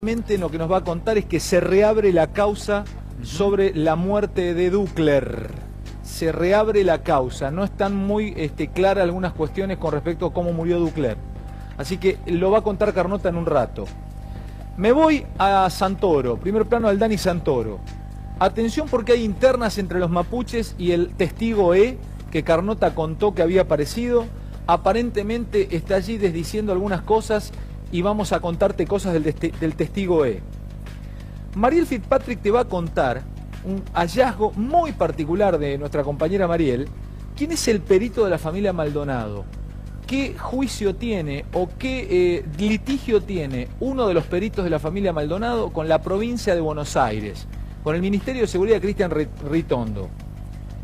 Lo que nos va a contar es que se reabre la causa sobre la muerte de Ducler. Se reabre la causa. No están muy claras algunas cuestiones con respecto a cómo murió Ducler. Así que lo va a contar Carnota en un rato. Me voy a Santoro. Primer plano al Dani Santoro. Atención porque hay internas entre los mapuches y el testigo E, que Carnota contó que había aparecido. Aparentemente está allí desdiciendo algunas cosas y vamos a contarte cosas del testigo E. Mariel Fitzpatrick te va a contar un hallazgo muy particular de nuestra compañera Mariel. ¿Quién es el perito de la familia Maldonado? ¿Qué juicio tiene o qué litigio tiene uno de los peritos de la familia Maldonado con la provincia de Buenos Aires, con el Ministerio de Seguridad de Cristian Ritondo?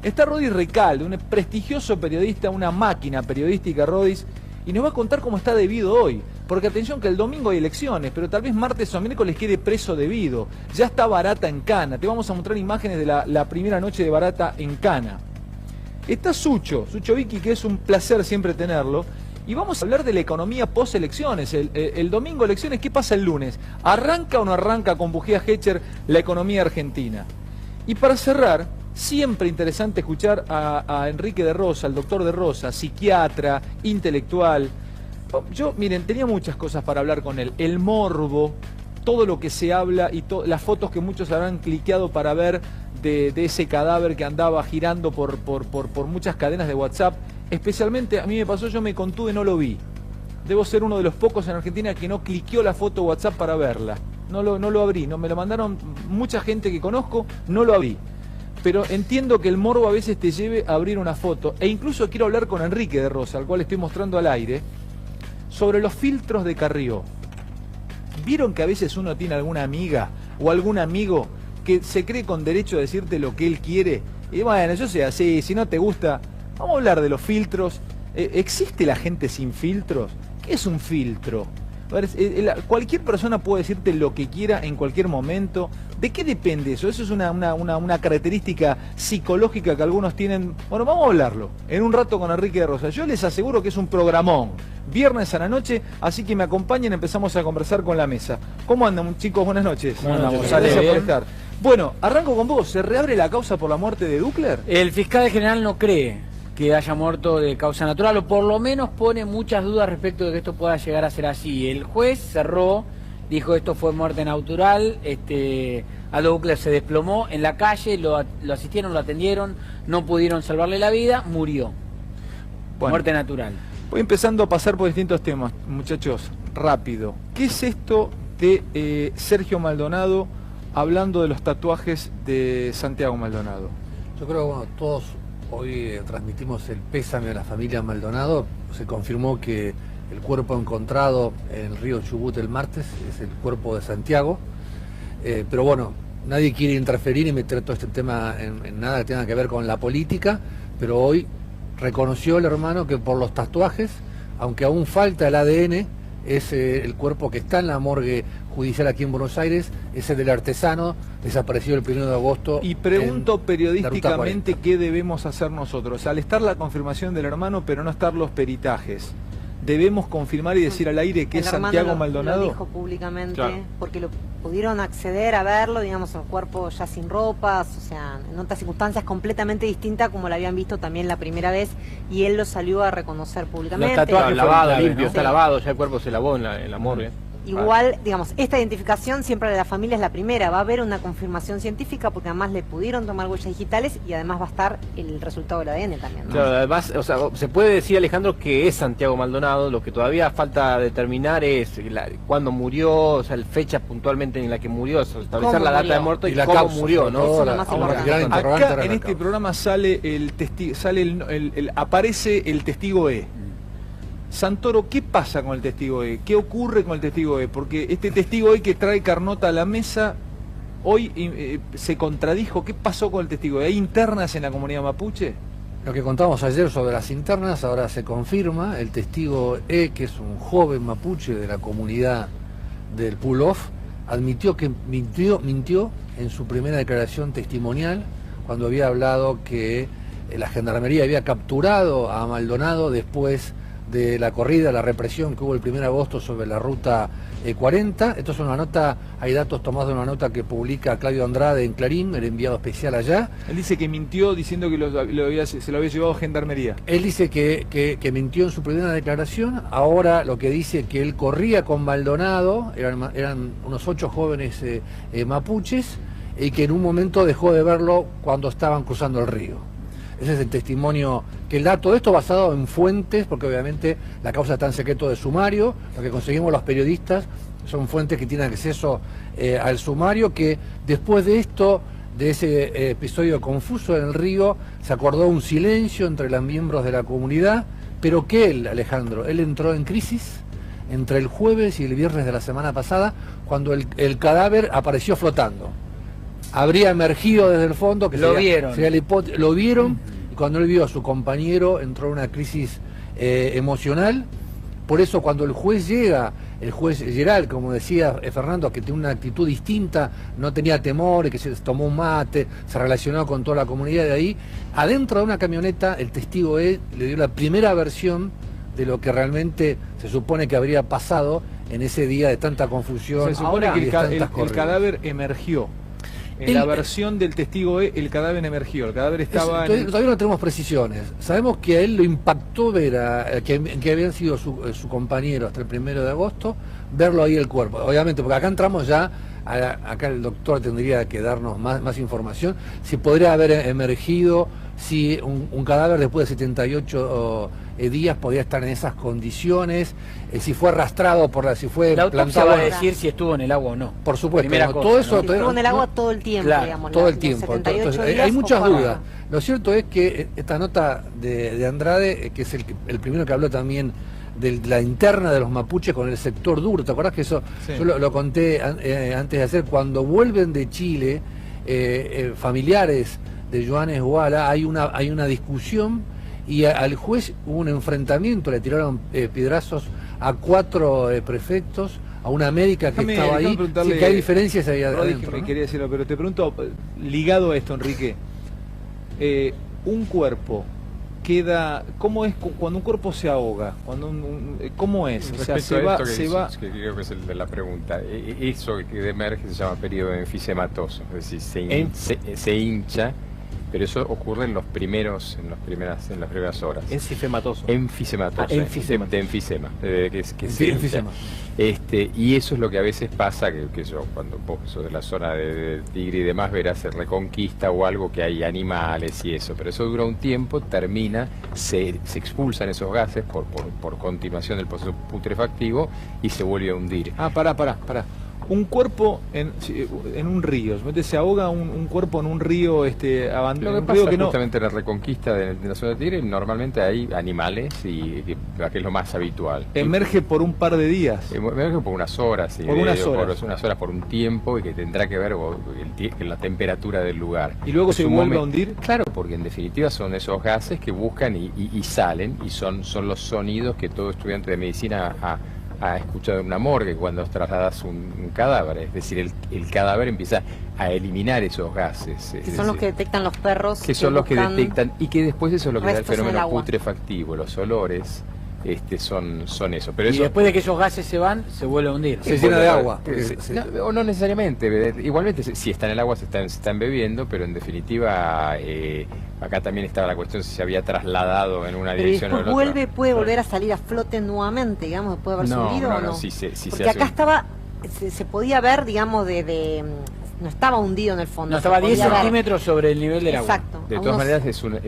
Está Rodis Recalde, un prestigioso periodista, una máquina periodística, Rodis, y nos va a contar cómo está debido hoy. Porque atención que el domingo hay elecciones, pero tal vez martes o miércoles quede preso debido. Ya está Barata en Cana. Te vamos a mostrar imágenes de la primera noche de Barata en Cana. Está Sucho Vicky, que es un placer siempre tenerlo. Y vamos a hablar de la economía post-elecciones. El domingo elecciones, ¿qué pasa el lunes? ¿Arranca o no arranca con bujía Hecher la economía argentina? Y para cerrar, siempre interesante escuchar a Enrique de Rosa, al doctor de Rosa, psiquiatra, intelectual. Yo, miren, tenía muchas cosas para hablar con él. El morbo, todo lo que se habla y las fotos que muchos habrán cliqueado para ver de ese cadáver que andaba girando por muchas cadenas de WhatsApp. Especialmente, a mí me pasó, yo me contuve, no lo vi. Debo ser uno de los pocos en Argentina que no cliqueó la foto WhatsApp para verla. No lo abrí, no me lo mandaron mucha gente que conozco, no lo abrí. Pero entiendo que el morbo a veces te lleve a abrir una foto. E incluso quiero hablar con Enrique de Rosa, al cual estoy mostrando al aire, sobre los filtros de Carrió. ¿Vieron que a veces uno tiene alguna amiga o algún amigo que se cree con derecho a decirte lo que él quiere? Y bueno, yo sé así, si no te gusta, vamos a hablar de los filtros. ¿Existe la gente sin filtros? ¿Qué es un filtro? Cualquier persona puede decirte lo que quiera en cualquier momento. ¿De qué depende eso? Eso es una característica psicológica que algunos tienen. Bueno, vamos a hablarlo en un rato con Enrique de Rosa. Yo les aseguro que es un programón. Viernes a la noche, así que me acompañen, empezamos a conversar con la mesa. ¿Cómo andan, chicos? Buenas noches. Gracias por estar. Bueno, arranco con vos. ¿Se reabre la causa por la muerte de Ducler? El fiscal general no cree que haya muerto de causa natural, o por lo menos pone muchas dudas respecto de que esto pueda llegar a ser así. El juez cerró, dijo esto fue muerte natural, a Ducler se desplomó en la calle, lo asistieron, lo atendieron, no pudieron salvarle la vida, murió. Bueno, muerte natural. Voy empezando a pasar por distintos temas, muchachos, rápido. ¿Qué es esto de Sergio Maldonado hablando de los tatuajes de Santiago Maldonado? Yo creo que bueno, todos hoy transmitimos el pésame a la familia Maldonado. Se confirmó que el cuerpo encontrado en el río Chubut el martes es el cuerpo de Santiago. Pero bueno, nadie quiere interferir y meter todo este tema en nada que tenga que ver con la política, pero hoy reconoció el hermano que por los tatuajes, aunque aún falta el ADN, es el cuerpo que está en la morgue judicial aquí en Buenos Aires, es el del artesano, desapareció el 1 de agosto. Y pregunto periodísticamente qué debemos hacer nosotros. Al estar la confirmación del hermano, pero no estar los peritajes, ¿debemos confirmar y decir al aire que es Santiago Maldonado? Lo dijo públicamente, claro, porque lo pudieron acceder a verlo, digamos, el cuerpo ya sin ropas, o sea, en otras circunstancias completamente distintas como lo habían visto también la primera vez, y él lo salió a reconocer públicamente. Los tatuajes lavado, limpio, ¿no? Está lavado, ya el cuerpo se lavó en la morgue. Igual, digamos, esta identificación siempre de la familia es la primera. Va a haber una confirmación científica porque además le pudieron tomar huellas digitales y además va a estar el resultado del ADN también, ¿no? Claro, además, o sea, se puede decir, Alejandro, que es Santiago Maldonado. Lo que todavía falta determinar es cuándo murió, o sea, la fecha puntualmente en la que murió, establecer la data de muerto y cómo murió, ¿no? Eso es lo más importante. Acá en este programa sale aparece el testigo E. Santoro, ¿qué pasa con el testigo E? ¿Qué ocurre con el testigo E? Porque este testigo E que trae Carnota a la mesa hoy se contradijo. ¿Qué pasó con el testigo E? ¿Hay internas en la comunidad mapuche? Lo que contamos ayer sobre las internas ahora se confirma. El testigo E, que es un joven mapuche de la comunidad del Pull-Off, admitió que mintió en su primera declaración testimonial cuando había hablado que la gendarmería había capturado a Maldonado después de la corrida, la represión que hubo el 1 de agosto sobre la ruta 40. Esto es una nota, hay datos tomados de una nota que publica Claudio Andrade en Clarín, el enviado especial allá. Él dice que mintió diciendo que se lo había llevado a Gendarmería. Él dice que mintió en su primera declaración. Ahora lo que dice que él corría con Maldonado, eran unos 8 jóvenes mapuches, y que en un momento dejó de verlo cuando estaban cruzando el río. Ese es el testimonio que él da. Todo esto basado en fuentes, porque obviamente la causa está en secreto de sumario. Lo que conseguimos los periodistas son fuentes que tienen acceso al sumario, que después de esto, de ese episodio confuso en el río, se acordó un silencio entre los miembros de la comunidad, pero que él, Alejandro, él entró en crisis entre el jueves y el viernes de la semana pasada, cuando el cadáver apareció flotando. Habría emergido desde el fondo, que lo vieron, lo vieron, y cuando él vio a su compañero entró en una crisis emocional. Por eso cuando el juez llega, el juez Geral, como decía Fernando, que tiene una actitud distinta, no tenía temor, que se tomó un mate, se relacionó con toda la comunidad de ahí, adentro de una camioneta el testigo le dio la primera versión de lo que realmente se supone que habría pasado en ese día de tanta confusión. Se supone que el cadáver emergió. En la versión del testigo el cadáver emergió, el cadáver estaba... Todavía no tenemos precisiones. Sabemos que a él lo impactó ver que habían sido su compañero hasta el 1 de agosto, verlo ahí el cuerpo. Obviamente, porque acá entramos ya, acá el doctor tendría que darnos más información, si podría haber emergido, si un cadáver después de 78 días podía estar en esas condiciones, si fue arrastrado si fue la autopsia va a decir si estuvo en el agua o no. Por supuesto, todo eso, si estuvo en el agua todo el tiempo, claro, digamos, todo el tiempo. Entonces, hay muchas dudas. Lo cierto es que esta nota de Andrade, que es el primero que habló también de la interna de los mapuches con el sector duro, ¿te acordás que eso? Sí. Yo lo conté antes de hacer, cuando vuelven de Chile, familiares de Joanes Huala, hay una discusión, y al juez hubo un enfrentamiento, le tiraron piedrazos a 4 prefectos, a una médica que estaba ahí. Sí, que hay diferencias ahí adentro, ¿no? Quería decirlo, pero te pregunto, ligado a esto, Enrique, un cuerpo queda, ¿cómo es cuando un cuerpo se ahoga? ¿Cómo es? O sea, se va... que creo que es el de la pregunta. Eso que emerge se llama periodo enfisematoso, es decir, se hincha, pero eso ocurre en las primeras horas. Enfisемatoso. Enfisemato. De enfisema. Enfisema. Y eso es lo que a veces pasa, que yo, cuando vos sos de la zona de Tigre y demás, verás Reconquista o algo, que hay animales y eso, pero eso dura un tiempo, termina, se expulsan esos gases por continuación del proceso putrefactivo y se vuelve a hundir. Pará. Un cuerpo en un río, se ahoga un cuerpo en un río abandonado. Lo que pasa justamente en la Reconquista de la zona de Tigre, normalmente hay animales, y que es lo más habitual. Emerge por un par de días. Emerge por unas horas, por unas horas. Por un tiempo, y que tendrá que ver con la temperatura del lugar. ¿Y luego se vuelve a hundir? Claro, porque en definitiva son esos gases que buscan y salen, y son los sonidos que todo estudiante de medicina ha escuchado en una morgue cuando trasladas un cadáver, es decir, el cadáver empieza a eliminar esos gases. Que son los que detectan los perros. Que son los que detectan, y que después eso es lo que da el fenómeno putrefactivo, los olores. Son eso. Pero y después de que esos gases se van, se vuelve a hundir. Se llena de agua. O no necesariamente. Igualmente, si está en el agua, se están bebiendo, pero en definitiva, acá también estaba la cuestión si se había trasladado en una dirección o en otra. Puede volver a salir a flote nuevamente, digamos, puede haber subido o no. Porque acá estaba, se podía ver, digamos, no estaba hundido en el fondo. No, estaba 10 centímetros sobre el nivel del agua. Exacto. De todas maneras es un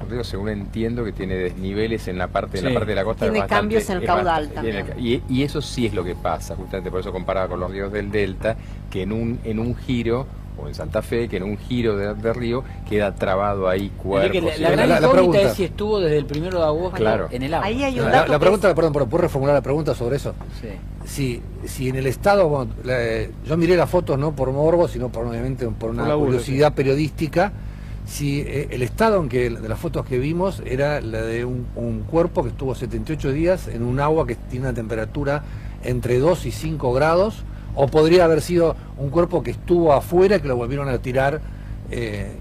río, según entiendo, que tiene desniveles en la parte de la costa. Tiene cambios en el caudal también. Y eso sí es lo que pasa, justamente por eso comparaba con los ríos del delta, que en un giro, o en Santa Fe, que en un giro de río queda trabado ahí cuerpos. La gran incógnita es si estuvo desde el 1 de agosto en el agua. Ahí hay un dato la pregunta, perdón, ¿puedo reformular la pregunta sobre eso? Sí. Si en el estado, yo miré las fotos no por morbo, sino obviamente por una curiosidad periodística, si el estado de las fotos que vimos era la de un cuerpo que estuvo 78 días en un agua que tiene una temperatura entre 2 y 5 grados, o podría haber sido un cuerpo que estuvo afuera, que lo volvieron a tirar en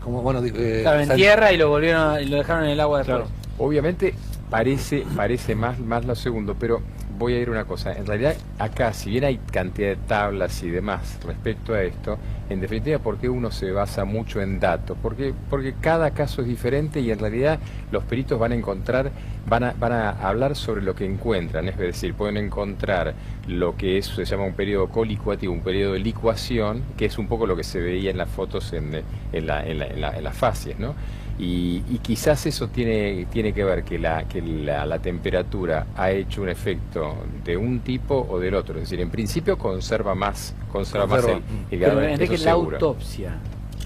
tierra, y lo dejaron en el agua después. Claro. Obviamente parece más lo segundo, pero voy a ir a una cosa. En realidad, acá, si bien hay cantidad de tablas y demás respecto a esto, en definitiva, ¿por qué uno se basa mucho en datos? Porque cada caso es diferente y en realidad los peritos van a hablar sobre lo que encuentran. Es decir, pueden encontrar lo que se llama un periodo colicuativo, un periodo de licuación, que es un poco lo que se veía en las fotos en las facies, ¿no? Y quizás eso tiene que ver que la temperatura ha hecho un efecto de un tipo o del otro. Es decir, en principio conserva más el grado de Enrique, peso la seguro. autopsia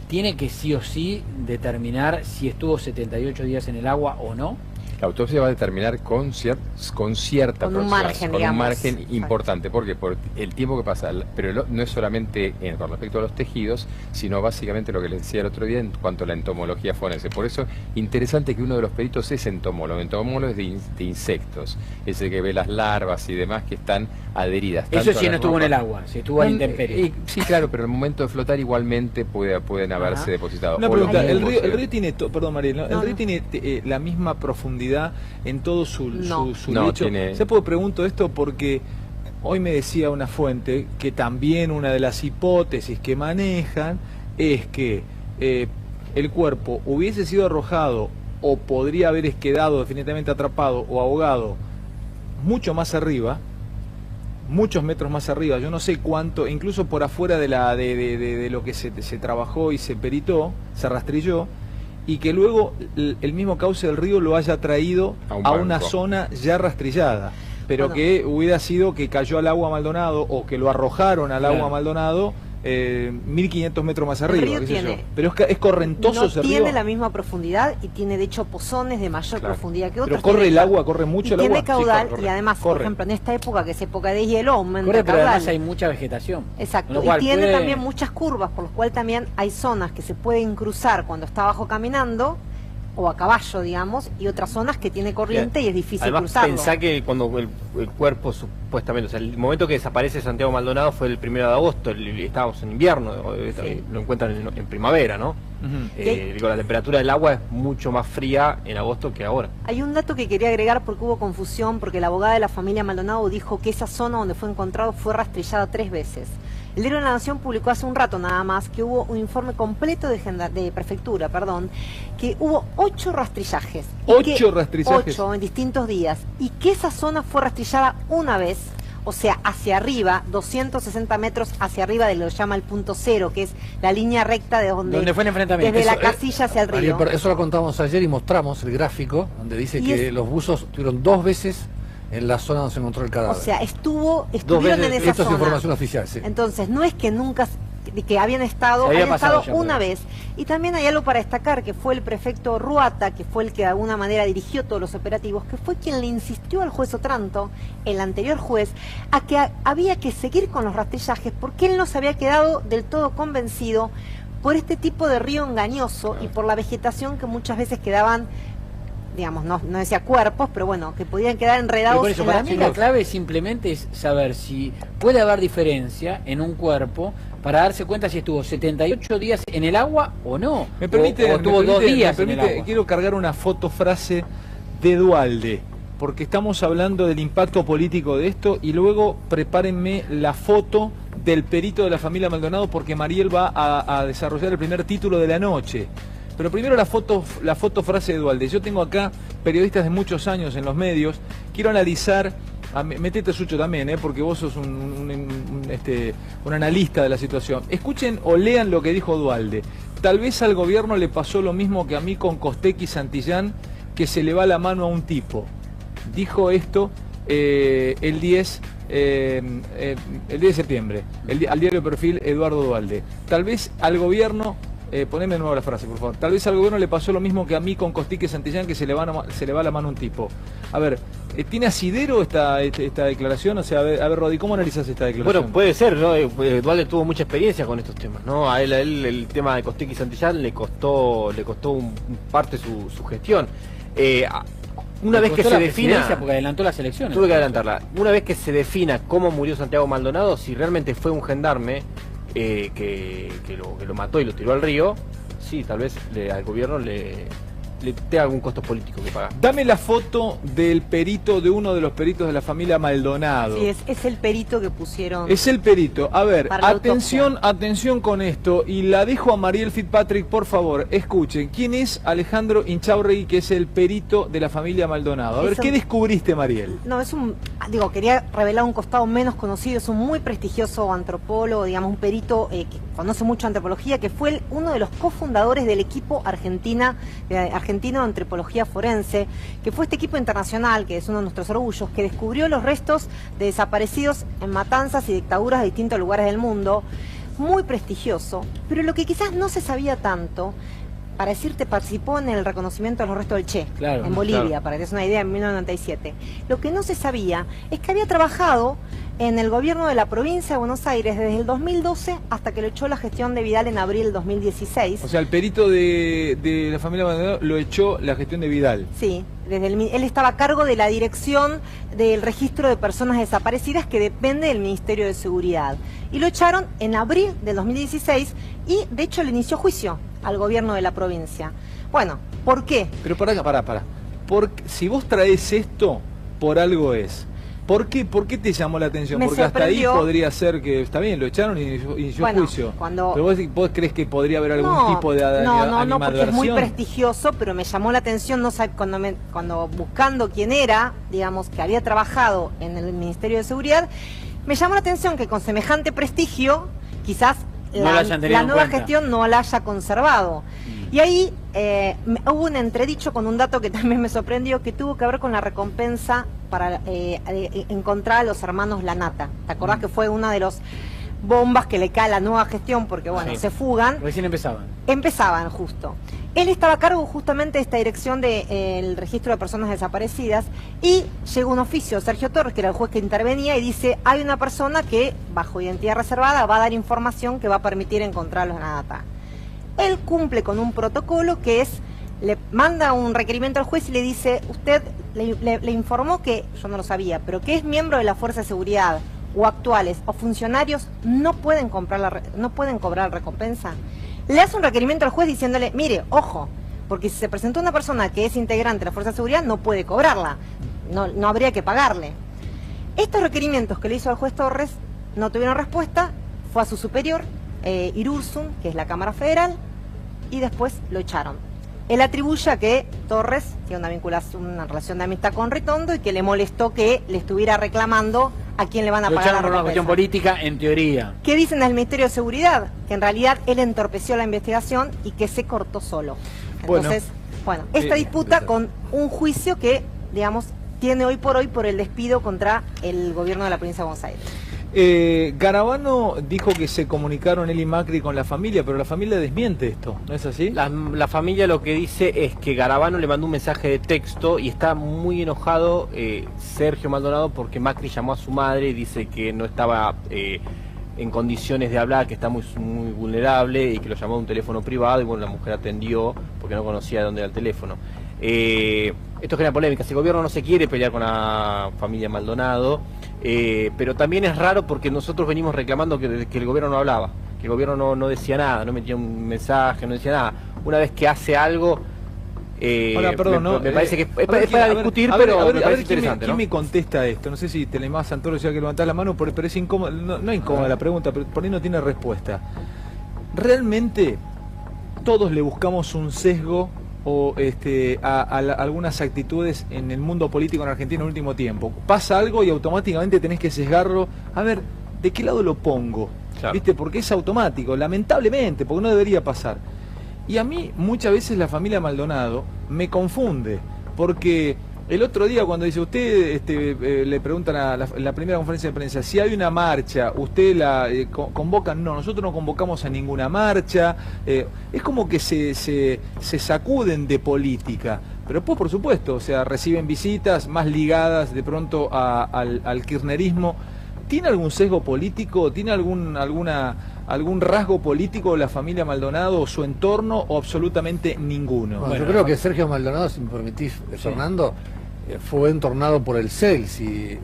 tiene que sí o sí determinar si estuvo 78 días en el agua o no. La autopsia va a determinar con cierta Con un margen, con un digamos. margen importante. ¿Por qué? Por el tiempo que pasa. Pero no es solamente con respecto a los tejidos, sino básicamente lo que les decía el otro día en cuanto a la entomología forense. Por eso, interesante que uno de los peritos es entomólogo. Entomólogo es de insectos. Es el que ve las larvas y demás que están adheridas. Eso sí no estuvo en el agua, si estuvo en intemperie. Sí, claro, pero en el momento de flotar igualmente pueden haberse depositado. Una O pregunta, lo mismo, el río tiene, perdón Mariel, ¿el río tiene la misma profundidad en todo su lecho? ¿Se puedo pregunto esto? Porque hoy me decía una fuente que también una de las hipótesis que manejan es que el cuerpo hubiese sido arrojado o podría haber quedado definitivamente atrapado o ahogado mucho más arriba, muchos metros más arriba, yo no sé cuánto, incluso por afuera de lo que se trabajó y se peritó, se rastrilló, y que luego el mismo cauce del río lo haya traído a una zona ya rastrillada, pero que hubiera sido que cayó al agua Maldonado o que lo arrojaron al agua Maldonado 1500 metros más arriba, qué sé yo. Pero es correntoso ese río. No tiene la misma profundidad y tiene de hecho pozones de mayor profundidad que otros. Pero corre el agua, corre mucho el agua. Tiene caudal, sí, y además, por ejemplo, en esta época que es época de hielo, aumenta el pero caudal. además hay mucha vegetación. Exacto, y tiene también muchas curvas, por lo cual también hay zonas que se pueden cruzar cuando está abajo caminando, o a caballo, digamos, y otras zonas que tiene corriente y es difícil además, cruzarlo. Pensá que cuando el cuerpo supuestamente, o sea, el momento que desaparece Santiago Maldonado fue el 1 de agosto, estábamos en invierno, lo encuentran en primavera, ¿no? Digo, la temperatura del agua es mucho más fría en agosto que ahora. Hay un dato que quería agregar porque hubo confusión, porque la abogada de la familia Maldonado dijo que esa zona donde fue encontrado fue rastrillada 3 veces. El Diario de la Nación publicó hace un rato nada más que hubo un informe completo de prefectura, que hubo 8 rastrillajes. 8 rastrillajes. 8 en distintos días. Y que esa zona fue rastrillada una vez, o sea, hacia arriba, 260 metros hacia arriba de lo que llama el punto cero, que es la línea recta de donde fue el enfrentamiento. Desde la casilla hacia el río. Eso lo contamos ayer y mostramos el gráfico donde dice que los buzos estuvieron 2 veces en la zona donde se encontró el cadáver. O sea, estuvieron en esa esto zona. Es información oficial, sí. Entonces, no es que nunca, que habían estado una vez. Y también hay algo para destacar, que fue el prefecto Ruata, que fue el que de alguna manera dirigió todos los operativos, que fue quien le insistió al juez Otranto, el anterior juez, a que había que seguir con los rastrillajes, porque él no se había quedado del todo convencido por este tipo de río engañoso y por la vegetación que muchas veces quedaban, digamos, no decía cuerpos, pero bueno, que podían quedar enredados. Por eso, para mí la clave simplemente es saber si puede haber diferencia en un cuerpo para darse cuenta si estuvo 78 días en el agua o no. Me permite, o estuvo 2 días en el agua. Quiero cargar una frase de Duhalde, porque estamos hablando del impacto político de esto, y luego prepárenme la foto del perito de la familia Maldonado, porque Mariel va a desarrollar el primer título de la noche. Pero primero la foto frase de Duhalde. Yo tengo acá periodistas de muchos años en los medios. Quiero analizar, metete Sucho también, porque vos sos un analista de la situación. Escuchen o lean lo que dijo Duhalde. Tal vez al gobierno le pasó lo mismo que a mí con Costec y Santillán, que se le va la mano a un tipo. Dijo esto el 10 de septiembre, al diario Perfil, Eduardo Duhalde. Tal vez al gobierno... poneme de nuevo la frase, por favor. Tal vez al gobierno le pasó lo mismo que a mí con Costique y Santillán, que se le va la mano a un tipo. A ver, ¿tiene asidero esta declaración? O sea, a ver, Rodi, ¿cómo analizas esta declaración? Bueno, puede ser, ¿no? Duhalde tuvo mucha experiencia con estos temas, ¿no? A él el tema de Costique y Santillán le costó parte su gestión. Una vez que se defina, porque adelantó las elecciones. Tuve que adelantarla. Una vez que se defina cómo murió Santiago Maldonado, si realmente fue un gendarme que lo mató y lo tiró al río, sí, tal vez al gobierno le tenga algún costo político que pagar. Dame la foto del perito, de uno de los peritos de la familia Maldonado. Sí, es el perito que pusieron. Es el perito. A ver, atención con esto. Y la dejo a Mariel Fitzpatrick, por favor. Escuchen. ¿Quién es Alejandro Inchaurregui, que es el perito de la familia Maldonado? A ver, ¿qué descubriste, Mariel? No, quería revelar un costado menos conocido. Es un muy prestigioso antropólogo, digamos, un perito que conoce mucho antropología, que fue uno de los cofundadores del equipo argentino de antropología forense, que fue este equipo internacional, que es uno de nuestros orgullos, que descubrió los restos de desaparecidos en matanzas y dictaduras de distintos lugares del mundo. Muy prestigioso, pero lo que quizás no se sabía tanto, para decirte, participó en el reconocimiento de los restos del Che, en Bolivia, para que te des una idea, en 1997. Lo que no se sabía es que había trabajado en el gobierno de la provincia de Buenos Aires desde el 2012 hasta que lo echó la gestión de Vidal en abril del 2016. O sea, el perito de la familia Maldonado lo echó la gestión de Vidal. Sí, él estaba a cargo de la dirección del registro de personas desaparecidas, que depende del Ministerio de Seguridad. Y lo echaron en abril del 2016 y, de hecho, le inició juicio al gobierno de la provincia. Bueno, ¿por qué? Pero pará. Porque si vos traes esto, por algo es. ¿Por qué te llamó la atención? Porque hasta ahí podría ser que, está bien, lo echaron y inició juicio. Pero vos crees que podría haber algún tipo de animadversión. No, porque es muy prestigioso, pero me llamó la atención, cuando buscando quién era, digamos, que había trabajado en el Ministerio de Seguridad, me llamó la atención que con semejante prestigio, quizás la nueva gestión no la haya conservado. Y ahí hubo un entredicho con un dato que también me sorprendió, que tuvo que ver con la recompensa para encontrar a los hermanos Lanata. ¿Te acordás que fue una de las bombas que le cae a la nueva gestión? Porque bueno, se fugan. Recién empezaban. Empezaban, justo. Él estaba a cargo justamente de esta dirección del registro de personas desaparecidas, y llegó un oficio, Sergio Torres, que era el juez que intervenía, y dice, hay una persona que, bajo identidad reservada, va a dar información que va a permitir encontrar a los Lanata. Él cumple con un protocolo que es, le manda un requerimiento al juez y le dice, usted le informó que, yo no lo sabía, pero que es miembro de la Fuerza de Seguridad, o actuales, o funcionarios, no pueden cobrar recompensa. Le hace un requerimiento al juez diciéndole, mire, ojo, porque si se presentó una persona que es integrante de la Fuerza de Seguridad, no puede cobrarla, no habría que pagarle. Estos requerimientos que le hizo al juez Torres no tuvieron respuesta, fue a su superior, Irurzun, que es la Cámara Federal, y después lo echaron. Él atribuye a que Torres tiene una vinculación, una relación de amistad con Ritondo, y que le molestó que le estuviera reclamando a quién le van a pagar la recompensa. Lo echaron por una cuestión política, en teoría. ¿Qué dicen del Ministerio de Seguridad? Que en realidad él entorpeció la investigación y que se cortó solo. Entonces, esta disputa con un juicio que, digamos, tiene hoy por el despido contra el gobierno de la provincia de Buenos Aires. Garabano dijo que se comunicaron él y Macri con la familia, pero la familia desmiente esto, ¿no es así? La familia lo que dice es que Garabano le mandó un mensaje de texto y está muy enojado Sergio Maldonado porque Macri llamó a su madre y dice que no estaba en condiciones de hablar, que está muy vulnerable, y que lo llamó a un teléfono privado, y bueno, la mujer atendió porque no conocía de dónde era el teléfono. Esto genera polémicas. El gobierno no se quiere pelear con la familia Maldonado, pero también es raro porque nosotros venimos reclamando que el gobierno no hablaba, que el gobierno no decía nada, no metía un mensaje, no decía nada. Una vez que hace algo, me parece que es para discutir, pero me parece interesante. ¿Quién me contesta esto? No sé si Telemás Santoro ya que levantar la mano, pero es incómoda, no incómoda la pregunta, pero por ahí no tiene respuesta. ¿Realmente todos le buscamos un sesgo o a algunas actitudes en el mundo político en Argentina en el último tiempo? Pasa algo y automáticamente tenés que sesgarlo. A ver, ¿de qué lado lo pongo? Claro. ¿Viste? Porque es automático, lamentablemente, porque no debería pasar. Y a mí muchas veces la familia Maldonado me confunde, porque el otro día cuando dice usted, le preguntan en la primera conferencia de prensa, si hay una marcha, ¿usted la convocan? No, nosotros no convocamos a ninguna marcha. Es como que se sacuden de política. Pero después, por supuesto, o sea, reciben visitas más ligadas de pronto al kirchnerismo. ¿Tiene algún sesgo político? ¿Tiene algún rasgo político la familia Maldonado o su entorno, o absolutamente ninguno? Bueno, yo creo que Sergio Maldonado, si me permitís, Fernando, fue entornado por el CELS y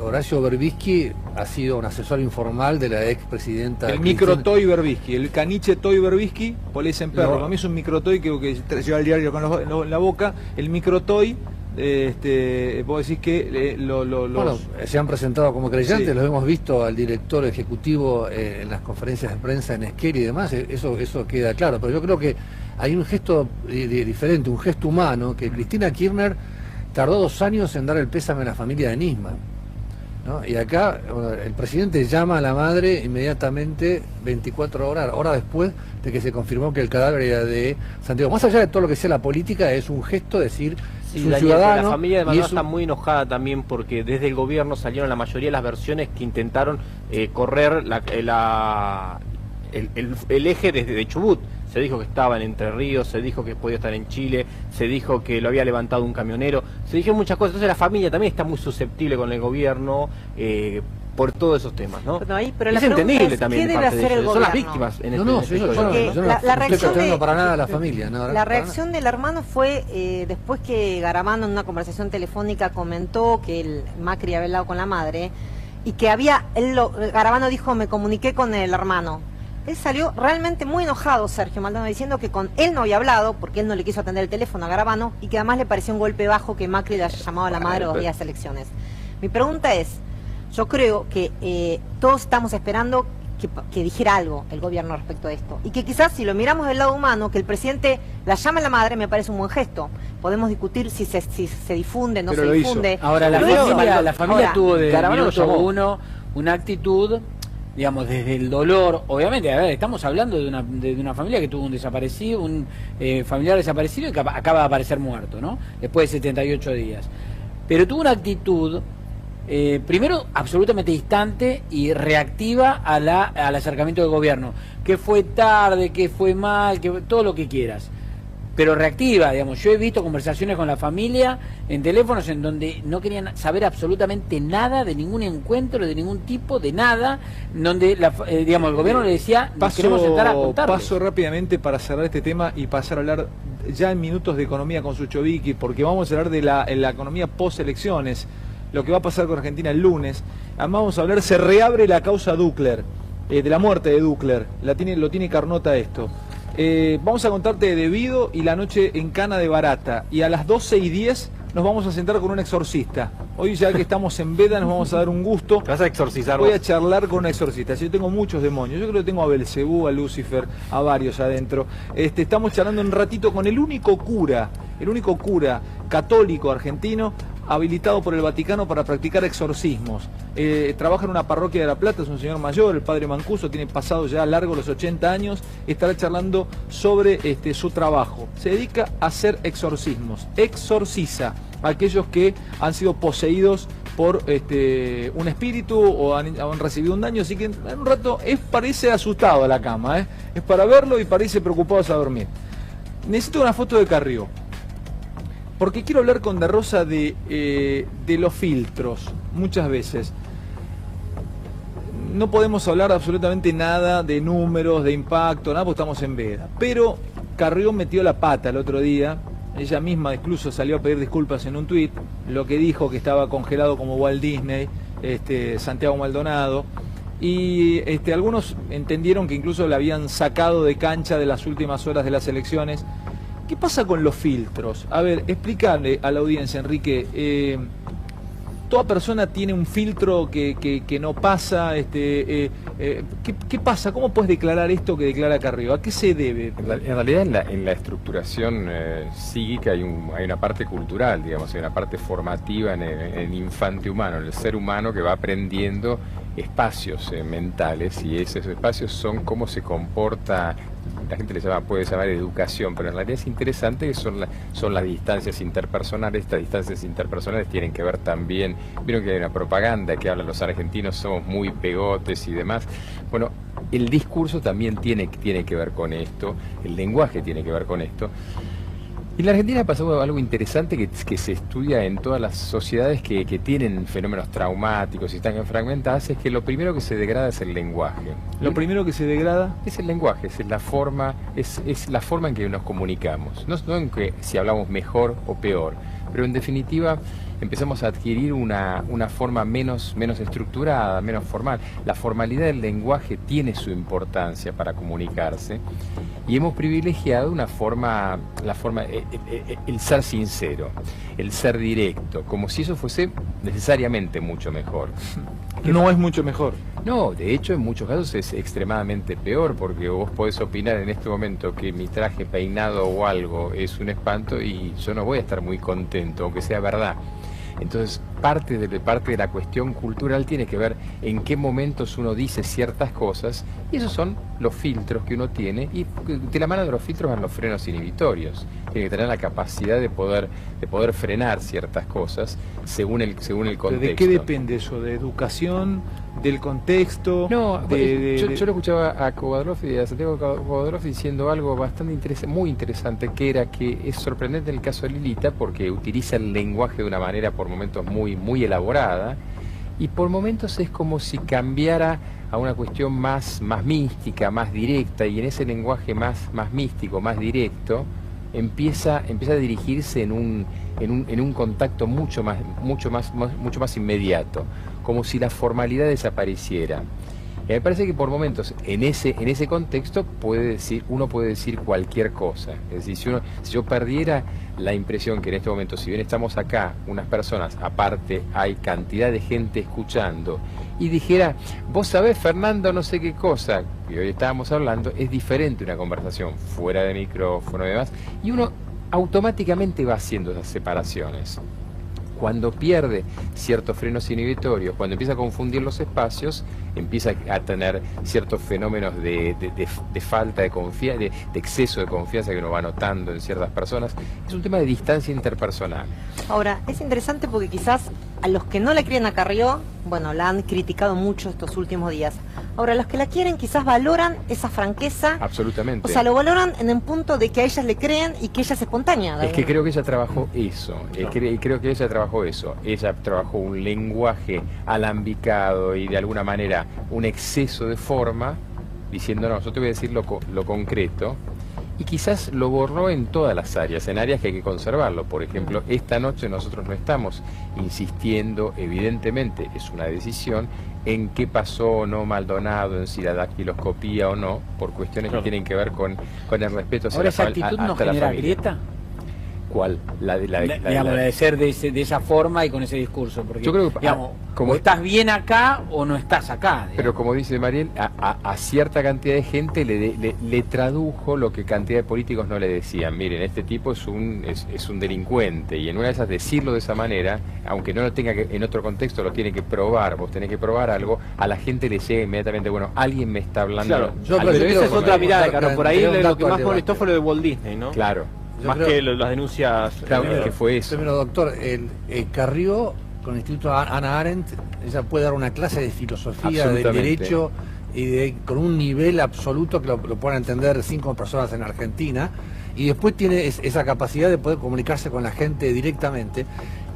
Horacio Berbisky ha sido un asesor informal de la expresidenta. El microtoy Berbisky, el caniche toy Berbisky, polés en perro. Para mí es un microtoy que lleva el diario con la boca. El microtoy, vos decís que bueno, se han presentado como creyentes, sí. Los hemos visto al director ejecutivo en las conferencias de prensa en Esquel y demás, eso queda claro. Pero yo creo que hay un gesto diferente, un gesto humano, que Cristina Kirchner tardó 2 años en dar el pésame a la familia de Nisman, ¿no? Y acá el presidente llama a la madre inmediatamente, 24 horas después de que se confirmó que el cadáver era de Santiago. Más allá de todo lo que sea la política, es un gesto decir, sí, es un Daniel, ciudadano. La familia de Maldonado está muy enojada también porque desde el gobierno salieron la mayoría de las versiones que intentaron correr el eje desde Chubut. Se dijo que estaba en Entre Ríos, se dijo que podía estar en Chile, se dijo que lo había levantado un camionero, se dijeron muchas cosas. Entonces la familia también está muy susceptible con el gobierno por todos esos temas, ¿no? Pero es entendible también. ¿Qué debe hacer el gobierno? Son las víctimas en yo no estoy cuestionando para nada a la familia. La reacción del hermano fue después que Garamano en una conversación telefónica comentó que Macri había hablado con la madre y que Garamano dijo, me comuniqué con el hermano. Él salió realmente muy enojado, Sergio Maldonado, diciendo que con él no había hablado, porque él no le quiso atender el teléfono a Garamano, y que además le pareció un golpe bajo que Macri le haya llamado a la madre 2 días de elecciones. Mi pregunta es, yo creo que todos estamos esperando que dijera algo el gobierno respecto a esto, y que quizás si lo miramos del lado humano, que el presidente la llame a la madre, me parece un buen gesto. Podemos discutir si se difunde, no se difunde. Ahora, la familia tuvo desde el minuto 1 una actitud, digamos, desde el dolor. Obviamente, a ver, estamos hablando de una familia que tuvo un desaparecido, un familiar desaparecido y que acaba de aparecer muerto, ¿no? Después de 78 días. Pero tuvo una actitud, primero, absolutamente distante y reactiva al acercamiento del gobierno. Que fue tarde, que fue mal, que todo lo que quieras. Pero reactiva, digamos. Yo he visto conversaciones con la familia en teléfonos en donde no querían saber absolutamente nada de ningún encuentro, de ningún tipo, de nada, donde digamos, el gobierno le decía, queremos sentar a contarles. Paso rápidamente para cerrar este tema y pasar a hablar ya en minutos de economía con Suchovicki, porque vamos a hablar de la economía post-elecciones, lo que va a pasar con Argentina el lunes. Además vamos a hablar, se reabre la causa Ducler, de la muerte de Ducler, lo tiene Carnota esto. Vamos a contarte de Debido y la noche en Cana de Barata. Y a las 12:10 nos vamos a sentar con un exorcista. Hoy ya que estamos en veda nos vamos a dar un gusto. ¿Te vas a exorcizar Voy vos? a charlar con un exorcista. Yo tengo muchos demonios. Yo creo que tengo a Belcebú, a Lucifer, a varios adentro. Estamos charlando un ratito con el único cura católico argentino habilitado por el Vaticano para practicar exorcismos. Trabaja en una parroquia de La Plata, es un señor mayor, el padre Mancuso, tiene pasado ya largo los 80 años, estará charlando sobre su trabajo. Se dedica a hacer exorcismos, exorciza a aquellos que han sido poseídos por un espíritu o han recibido un daño, así que en un rato parece asustado a la cama, es para verlo y parece preocupado a dormir. Necesito una foto de Carrió, porque quiero hablar con De Rosa de los filtros, muchas veces. No podemos hablar absolutamente nada de números, de impacto, nada, porque estamos en veda. Pero Carrió metió la pata el otro día, ella misma incluso salió a pedir disculpas en un tuit, lo que dijo que estaba congelado como Walt Disney, Santiago Maldonado, y algunos entendieron que incluso la habían sacado de cancha de las últimas horas de las elecciones. ¿Qué pasa con los filtros? A ver, explícale a la audiencia, Enrique. Toda persona tiene un filtro que no pasa. ¿Qué pasa? ¿Cómo puedes declarar esto que declara Carrió? ¿A qué se debe? En realidad en la estructuración psíquica hay una parte cultural, digamos, hay una parte formativa en el infante humano, en el ser humano que va aprendiendo espacios mentales, y esos espacios son cómo se comporta. La gente puede llamar educación, pero en realidad es interesante que son las distancias interpersonales. Estas distancias interpersonales tienen que ver también, vieron que hay una propaganda que habla los argentinos somos muy pegotes y demás. Bueno, el discurso también tiene que ver con esto, el lenguaje tiene que ver con esto. Y en la Argentina ha pasado algo interesante que se estudia en todas las sociedades que tienen fenómenos traumáticos y están fragmentadas, es que lo primero que se degrada es el lenguaje. ¿Lo primero que se degrada? Es el lenguaje, es la forma en que nos comunicamos. No en que si hablamos mejor o peor, pero en definitiva empezamos a adquirir una forma menos estructurada, menos formal. La formalidad del lenguaje tiene su importancia para comunicarse y hemos privilegiado el ser sincero, el ser directo, como si eso fuese necesariamente mucho mejor. No es mucho mejor. No, de hecho en muchos casos es extremadamente peor, porque vos podés opinar en este momento que mi traje, peinado o algo es un espanto y yo no voy a estar muy contento, aunque sea verdad. Entonces parte de la cuestión cultural tiene que ver en qué momentos uno dice ciertas cosas, y esos son los filtros que uno tiene, y de la mano de los filtros van los frenos inhibitorios. Tiene que tener la capacidad de poder frenar ciertas cosas según el contexto. ¿De qué depende eso? ¿De educación? ¿Del contexto? No, yo lo escuchaba a Santiago Kovadrov diciendo algo bastante muy interesante, que era que es sorprendente en el caso de Lilita porque utiliza el lenguaje de una manera por momentos muy elaborada, y por momentos es como si cambiara a una cuestión más mística, más directa, y en ese lenguaje más místico, más directo, empieza a dirigirse en un contacto mucho más inmediato, como si la formalidad desapareciera. Y me parece que por momentos en ese contexto uno puede decir cualquier cosa. Es decir, si yo perdiera la impresión que en este momento, si bien estamos acá unas personas, aparte hay cantidad de gente escuchando, y dijera, vos sabés, Fernando, no sé qué cosa, que hoy estábamos hablando, es diferente una conversación fuera de micrófono y demás, y uno automáticamente va haciendo esas separaciones. Cuando pierde ciertos frenos inhibitorios, cuando empieza a confundir los espacios, empieza a tener ciertos fenómenos de falta de confianza, de exceso de confianza que uno va notando en ciertas personas. Es un tema de distancia interpersonal. Ahora, es interesante porque quizás a los que no le creen a Carrió, bueno, la han criticado mucho estos últimos días. Ahora, los que la quieren quizás valoran esa franqueza. Absolutamente. O sea, lo valoran en el punto de que a ellas le creen y que ella es espontánea. Es que creo que ella trabajó eso. Creo que ella trabajó eso. Ella trabajó un lenguaje alambicado y de alguna manera un exceso de forma, diciendo, no, yo te voy a decir lo concreto. Y quizás lo borró en todas las áreas, en áreas que hay que conservarlo. Por ejemplo, esta noche nosotros no estamos insistiendo, evidentemente es una decisión, en qué pasó o no Maldonado, en si la dactiloscopía o no, por cuestiones que tienen que ver con el respeto hacia ¿Ahora esa actitud no genera grieta? ¿Cuál? La de ser de esa forma y con ese discurso. Porque, yo creo que, digamos, como estás bien acá o no estás acá. Digamos. Pero como dice Mariel, a cierta cantidad de gente le tradujo lo que cantidad de políticos no le decían. Miren, este tipo es un delincuente, y en una de esas decirlo de esa manera, aunque no lo tenga que, en otro contexto lo tiene que probar, vos tenés que probar algo, a la gente le llega inmediatamente, bueno, alguien me está hablando. Claro, pero esa es otra mirada, Carlos. Por ahí lo que más molestó fue lo de Walt Disney, ¿no? Claro. Más que las denuncias. Claro, que fue eso. Primero, doctor, Carrió, con el Instituto Hannah Arendt, ella puede dar una clase de filosofía del derecho y con un nivel absoluto que lo puedan entender 5 personas en Argentina, y después tiene esa capacidad de poder comunicarse con la gente directamente.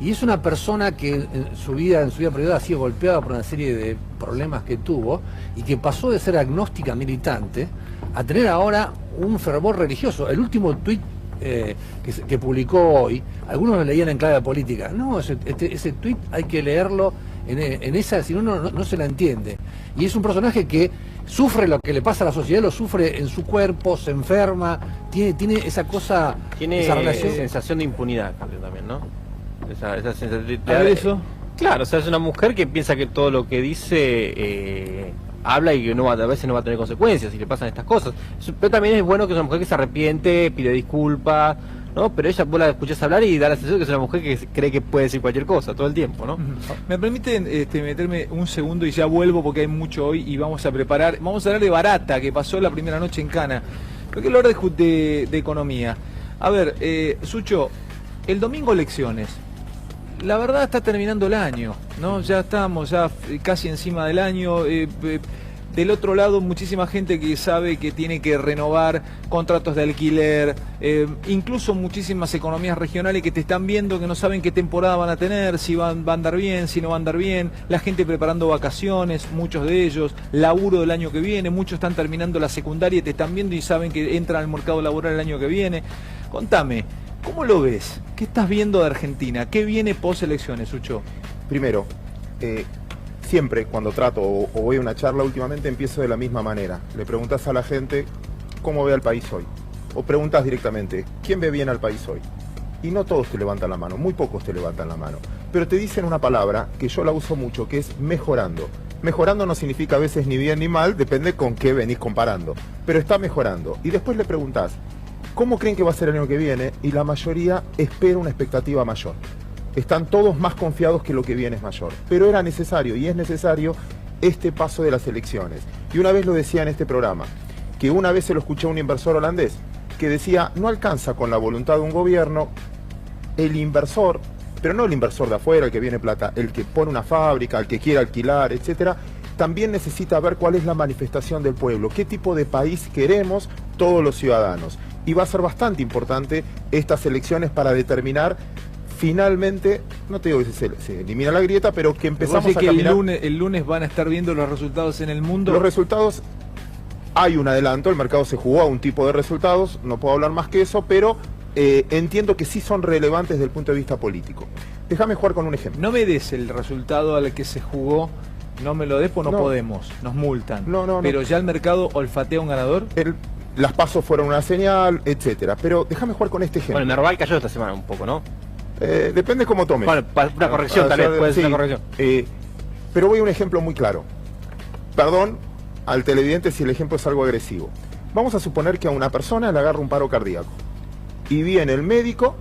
Y es una persona que en su vida privada ha sido golpeada por una serie de problemas que tuvo, y que pasó de ser agnóstica militante a tener ahora un fervor religioso. El último tuit que publicó hoy, algunos lo leían en clave política. No, ese tuit hay que leerlo en esa, si no, no se la entiende. Y es un personaje que sufre lo que le pasa a la sociedad, lo sufre en su cuerpo, se enferma, tiene esa cosa, tiene esa relación. Sensación de impunidad también, ¿no? Esa sensación de... ¿A ver eso? Claro, o sea, es una mujer que piensa que todo lo que dice habla y que a veces no va a tener consecuencias si le pasan estas cosas. Pero también es bueno que es una mujer que se arrepiente, pide disculpas, ¿no? Pero ella, vos la escuchás hablar y da la sensación que es una mujer que cree que puede decir cualquier cosa todo el tiempo, ¿no? Me permiten meterme un segundo y ya vuelvo porque hay mucho hoy y vamos a hablar de Barata, que pasó la primera noche en Cana. Pero quiero hablar de economía. A ver, Sucho, el domingo elecciones. La verdad está terminando el año, ¿no? Ya estamos casi encima del año. Del otro lado, muchísima gente que sabe que tiene que renovar contratos de alquiler, incluso muchísimas economías regionales que te están viendo, que no saben qué temporada van a tener, si va a andar bien, si no va a andar bien, la gente preparando vacaciones, muchos de ellos, laburo del año que viene, muchos están terminando la secundaria y te están viendo y saben que entran al mercado laboral el año que viene. Contame, ¿Cómo lo ves? ¿Qué estás viendo de Argentina? ¿Qué viene post elecciones, Sucho? Primero, siempre cuando trato o voy a una charla últimamente empiezo de la misma manera. Le preguntas a la gente cómo ve al país hoy. O preguntas directamente, ¿quién ve bien al país hoy? Y no todos te levantan la mano, muy pocos te levantan la mano. Pero te dicen una palabra que yo la uso mucho, que es mejorando. Mejorando no significa a veces ni bien ni mal, depende con qué venís comparando. Pero está mejorando. Y después le preguntás, ¿cómo creen que va a ser el año que viene? Y la mayoría espera una expectativa mayor. Están todos más confiados que lo que viene es mayor. Pero era necesario y es necesario este paso de las elecciones. Y una vez lo decía en este programa, que una vez se lo escuché a un inversor holandés, que decía, no alcanza con la voluntad de un gobierno, el inversor, pero no el inversor de afuera, el que viene plata, el que pone una fábrica, el que quiere alquilar, etcétera, también necesita ver cuál es la manifestación del pueblo, qué tipo de país queremos todos los ciudadanos. Y va a ser bastante importante estas elecciones para determinar finalmente, no te digo que se elimina la grieta, pero que empezamos a caminar. El lunes van a estar viendo los resultados en el mundo. Los resultados, hay un adelanto, el mercado se jugó a un tipo de resultados, no puedo hablar más que eso, pero entiendo que sí son relevantes desde el punto de vista político. Déjame jugar con un ejemplo. No me des el resultado al que se jugó, no me lo des, pues no podemos, nos multan. Pero ya el mercado olfatea un ganador. Las pasos fueron una señal, etcétera. Pero déjame jugar con este ejemplo. Bueno, el Merval cayó esta semana un poco, ¿no? Depende cómo tomes. Bueno, una corrección tal vez, puede ser una corrección. Pero voy a un ejemplo muy claro. Perdón al televidente si el ejemplo es algo agresivo. Vamos a suponer que a una persona le agarra un paro cardíaco. Y viene el médico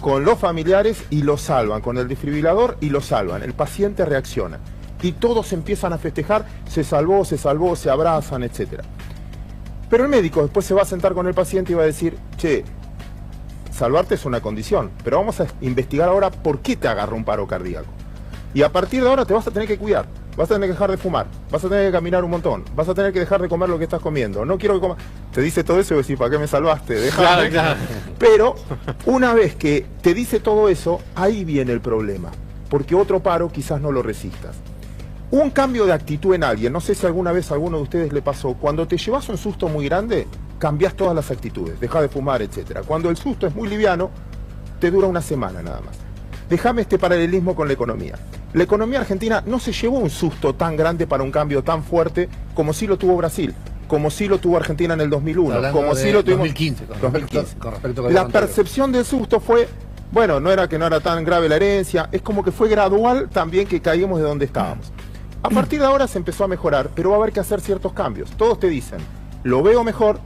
con los familiares y lo salvan, con el desfibrilador y lo salvan. El paciente reacciona. Y todos empiezan a festejar, se salvó, se abrazan, etcétera. Pero el médico después se va a sentar con el paciente y va a decir, che, salvarte es una condición, pero vamos a investigar ahora por qué te agarró un paro cardíaco. Y a partir de ahora te vas a tener que cuidar, vas a tener que dejar de fumar, vas a tener que caminar un montón, vas a tener que dejar de comer lo que estás comiendo, no quiero que comas. Te dice todo eso y decís, ¿para qué me salvaste? Dejame. Claro. Pero una vez que te dice todo eso, ahí viene el problema, porque otro paro quizás no lo resistas. Un cambio de actitud en alguien, no sé si alguna vez a alguno de ustedes le pasó, cuando te llevas un susto muy grande, cambias todas las actitudes, dejas de fumar, etcétera. Cuando el susto es muy liviano, te dura una semana nada más. Déjame este paralelismo con la economía. La economía argentina no se llevó un susto tan grande para un cambio tan fuerte como sí lo tuvo Brasil, como sí lo tuvo Argentina en el 2001, como sí lo tuvimos 2015. Con respecto a la percepción del susto fue, bueno, no era que no era tan grave la herencia, es como que fue gradual también que caímos de donde estábamos. A partir de ahora se empezó a mejorar, pero va a haber que hacer ciertos cambios. Todos te dicen, lo veo mejor,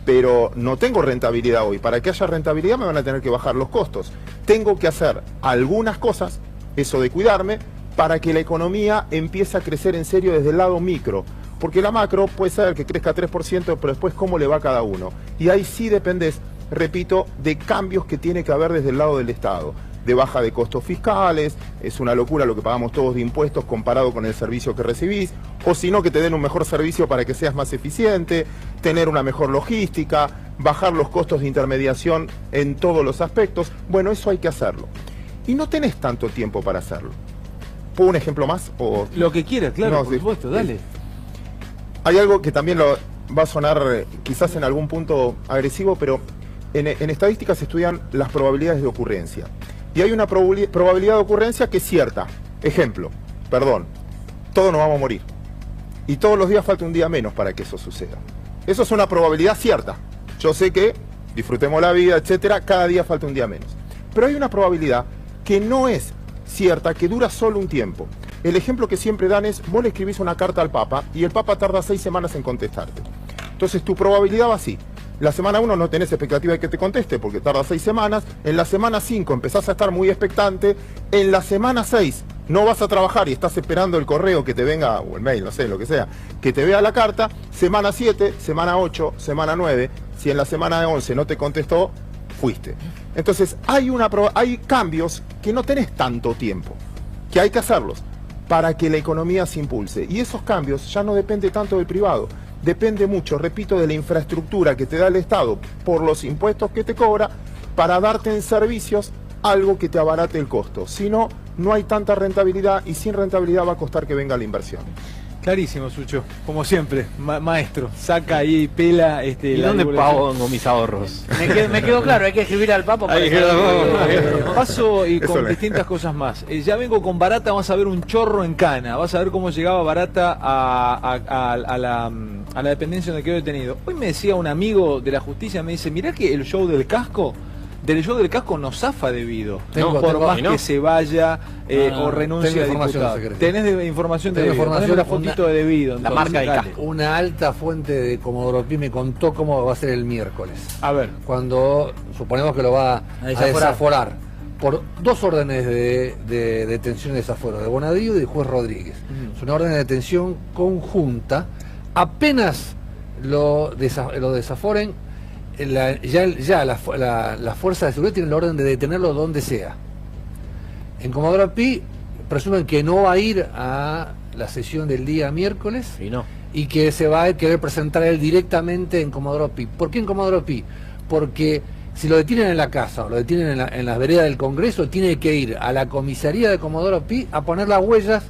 pero no tengo rentabilidad hoy. Para que haya rentabilidad me van a tener que bajar los costos. Tengo que hacer algunas cosas, eso de cuidarme, para que la economía empiece a crecer en serio desde el lado micro. Porque la macro puede ser que crezca 3%, pero después cómo le va a cada uno. Y ahí sí dependes, repito, de cambios que tiene que haber desde el lado del Estado. De baja de costos fiscales, es una locura lo que pagamos todos de impuestos comparado con el servicio que recibís, o si no que te den un mejor servicio para que seas más eficiente, tener una mejor logística, bajar los costos de intermediación en todos los aspectos. Bueno, eso hay que hacerlo. Y no tenés tanto tiempo para hacerlo. ¿Puedo un ejemplo más? O... Lo que quieras, claro, no, por supuesto, dale. Hay algo que también va a sonar quizás en algún punto agresivo, pero en estadística se estudian las probabilidades de ocurrencia. Y hay una probabilidad de ocurrencia que es cierta. Ejemplo, todos nos vamos a morir. Y todos los días falta un día menos para que eso suceda. Eso es una probabilidad cierta. Yo sé que disfrutemos la vida, etcétera, cada día falta un día menos. Pero hay una probabilidad que no es cierta, que dura solo un tiempo. El ejemplo que siempre dan es, vos le escribís una carta al Papa y el Papa tarda 6 semanas en contestarte. Entonces tu probabilidad va así. La semana 1 no tenés expectativa de que te conteste porque tarda 6 semanas. En la semana 5 empezás a estar muy expectante. En la semana 6 no vas a trabajar y estás esperando el correo que te venga, o el mail, no sé, lo que sea, que te vea la carta. Semana 7, semana 8, semana 9. Si en la semana 11 no te contestó, fuiste. Entonces hay cambios que no tenés tanto tiempo, que hay que hacerlos para que la economía se impulse. Y esos cambios ya no dependen tanto del privado. Depende mucho, repito, de la infraestructura que te da el Estado por los impuestos que te cobra para darte en servicios algo que te abarate el costo. Si no, no hay tanta rentabilidad y sin rentabilidad va a costar que venga la inversión. Clarísimo, Sucho, como siempre, maestro, saca ahí, pela. ¿Y dónde pongo mis ahorros? Me quedó claro, hay que escribir al Papa para paso y con distintas cosas más. Ya vengo con Barata, vas a ver un chorro en Cana, vas a ver cómo llegaba Barata a la dependencia donde quedó detenido. Hoy me decía un amigo de la justicia, me dice, mirá que el show del casco no zafa debido, por más que se vaya o renuncie a diputado. Tenés información de debido, tenés una fotito de debido. La marca del casco. Una alta fuente de Comodoro Pi me contó cómo va a ser el miércoles. A ver. Cuando suponemos que lo va a desaforar por 2 órdenes de detención y desaforo, de Bonadío y de juez Rodríguez. Es una orden de detención conjunta. Apenas lo desaforen, la fuerza de seguridad tiene la orden de detenerlo donde sea. En Comodoro Pi presumen que no va a ir a la sesión del día miércoles y que se va a querer presentar él directamente en Comodoro Pi. ¿Por qué en Comodoro Pi? Porque si lo detienen en la casa o lo detienen en las veredas del Congreso, tiene que ir a la comisaría de Comodoro Pi a poner las huellas,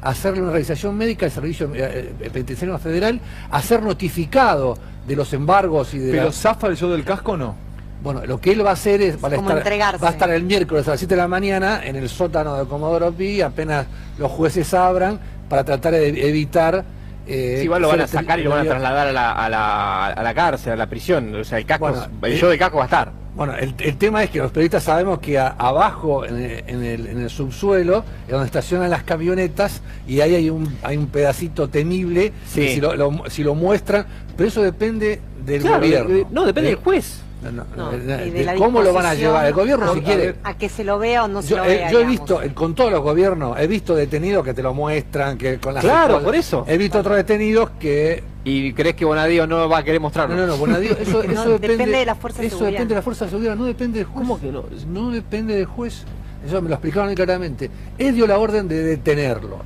a hacerle una revisación médica al Servicio Penitenciario Federal, a ser notificado de los embargos y de... ¿Pero zafa el show del casco o no? Bueno, lo que él va a hacer es... Va a estar el miércoles a las 7 de la mañana en el sótano de Comodoro Pi, apenas los jueces abran, para tratar de evitar... igual lo van a sacar y lo van a trasladar a la cárcel, a la prisión. O sea, el casco, el show del casco va a estar. Bueno, el tema es que los periodistas sabemos que abajo, en el subsuelo, es donde estacionan las camionetas, y ahí hay un pedacito temible, si lo muestran, pero eso depende del gobierno. No, depende del juez. De cómo lo van a llevar el gobierno, si quiere. A que se lo vea o no se lo vea. Yo he visto, con todos los gobiernos, he visto detenidos que te lo muestran, que con las escuelas, por eso. He visto otros detenidos que... ¿Y crees que Bonadío no va a querer mostrarlo? No, Bonadío, eso depende de la fuerza de seguridad. Eso depende de la fuerza de seguridad, no depende del juez. ¿Cómo que no? No depende del juez. Eso me lo explicaron muy claramente. Él dio la orden de detenerlo.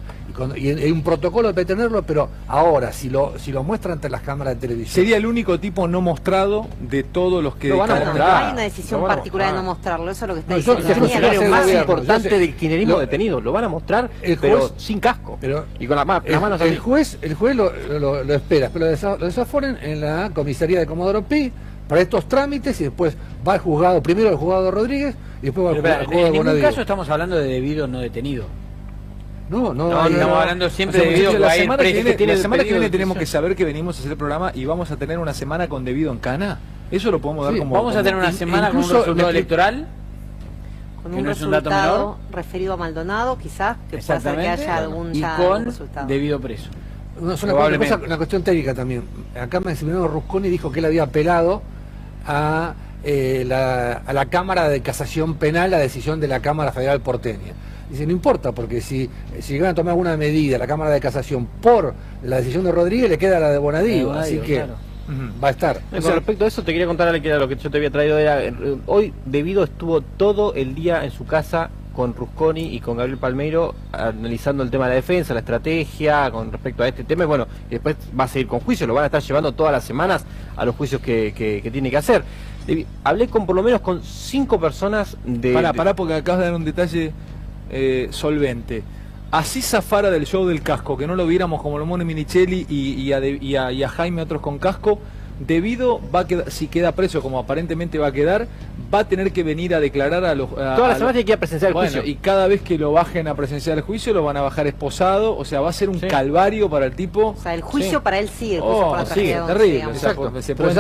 Y hay un protocolo de detenerlo, pero ahora, si lo muestran ante las cámaras de televisión... Sería el único tipo no mostrado de todos los que... No hay una decisión particular de no mostrarlo, eso es lo que está diciendo. Es el funcionario más importante del kirchnerismo detenido. Lo van a mostrar, pero sin casco. Y con las manos el juez lo espera, pero lo desaforen en la comisaría de Comodoro Pi para estos trámites, y después va al juzgado, primero al juzgado de Rodríguez y después va al juzgado de Bonadío. En ningún caso estamos hablando de debido no detenido. No, estamos hablando siempre de debido. La semana que viene tenemos que saber que venimos a hacer el programa y vamos a tener una semana con debido en Cana. Eso lo podemos dar como... Vamos a tener una semana con un resultado electoral. Con un resultado referido a Maldonado, quizás, que pueda ser que haya algún resultado. Debido preso. Es una cuestión técnica también. Acá Maximiliano Rusconi dijo que él había apelado a la Cámara de Casación Penal, la decisión de la Cámara Federal porteña. Dice, no importa, porque si llegan a tomar alguna medida la Cámara de Casación por la decisión de Rodríguez, le queda la de Bonadío, así que va a estar. Respecto a eso, te quería contar que era lo que yo te había traído. Hoy Debido estuvo todo el día en su casa con Rusconi y con Gabriel Palmeiro analizando el tema de la defensa, la estrategia con respecto a este tema, y bueno, y después va a seguir con juicio, lo van a estar llevando todas las semanas a los juicios que tiene que hacer. Hablé por lo menos con 5 personas de... Pará, porque acabas de dar un detalle solvente. Así zafara del show del casco, que no lo viéramos como lo Mone Minichelli y a Jaime otros con casco, Debido va a quedar, si queda preso como aparentemente va a quedar, va a tener que venir a declarar a los... Todas las semanas tiene que ir a presenciar el juicio. Y cada vez que lo bajen a presenciar el juicio lo van a bajar esposado, o sea, va a ser un calvario para el tipo. O sea, el juicio para él sigue, sigue, terrible. O sea,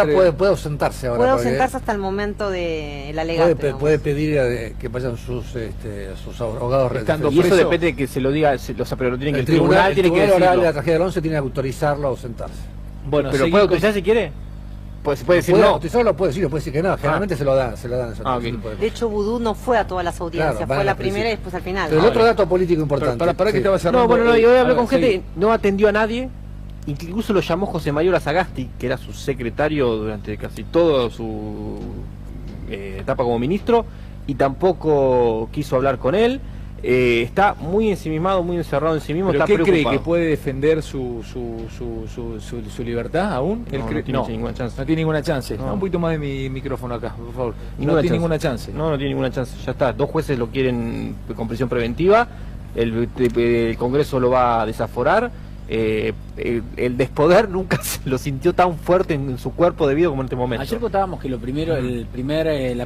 puede ausentarse ahora. Puede ausentarse hasta el momento del alegato. Puede pedir que vayan sus abogados. Y eso depende de que se lo diga, pero lo tienen que el tribunal tiene que decirlo. La tragedia del 11 tiene que autorizarlo a ausentarse. Bueno, pero puede autorizar si quiere. Pues puede decir no. Lo puede decir que no. Generalmente se lo dan. De hecho, Vudú no fue a todas las audiencias, fue a la primera y después al final. Pero el otro dato político importante. Para que estaba cerrando. Yo hablé con gente, no atendió a nadie. Incluso lo llamó José Mayor Azagasti, que era su secretario durante casi toda su etapa como ministro, y tampoco quiso hablar con él. Está muy ensimismado, muy encerrado en sí mismo. ¿Pero está qué preocupado. cree? ¿Que puede defender su libertad aún? No tiene ninguna chance. No tiene ninguna chance. Un poquito más de mi micrófono acá, por favor. No tiene ninguna chance. No tiene ninguna chance. Ya está. 2 jueces lo quieren con prisión preventiva. El Congreso lo va a desaforar. el despoder nunca se lo sintió tan fuerte en su cuerpo de Vido como en este momento. Ayer contábamos que lo primero, la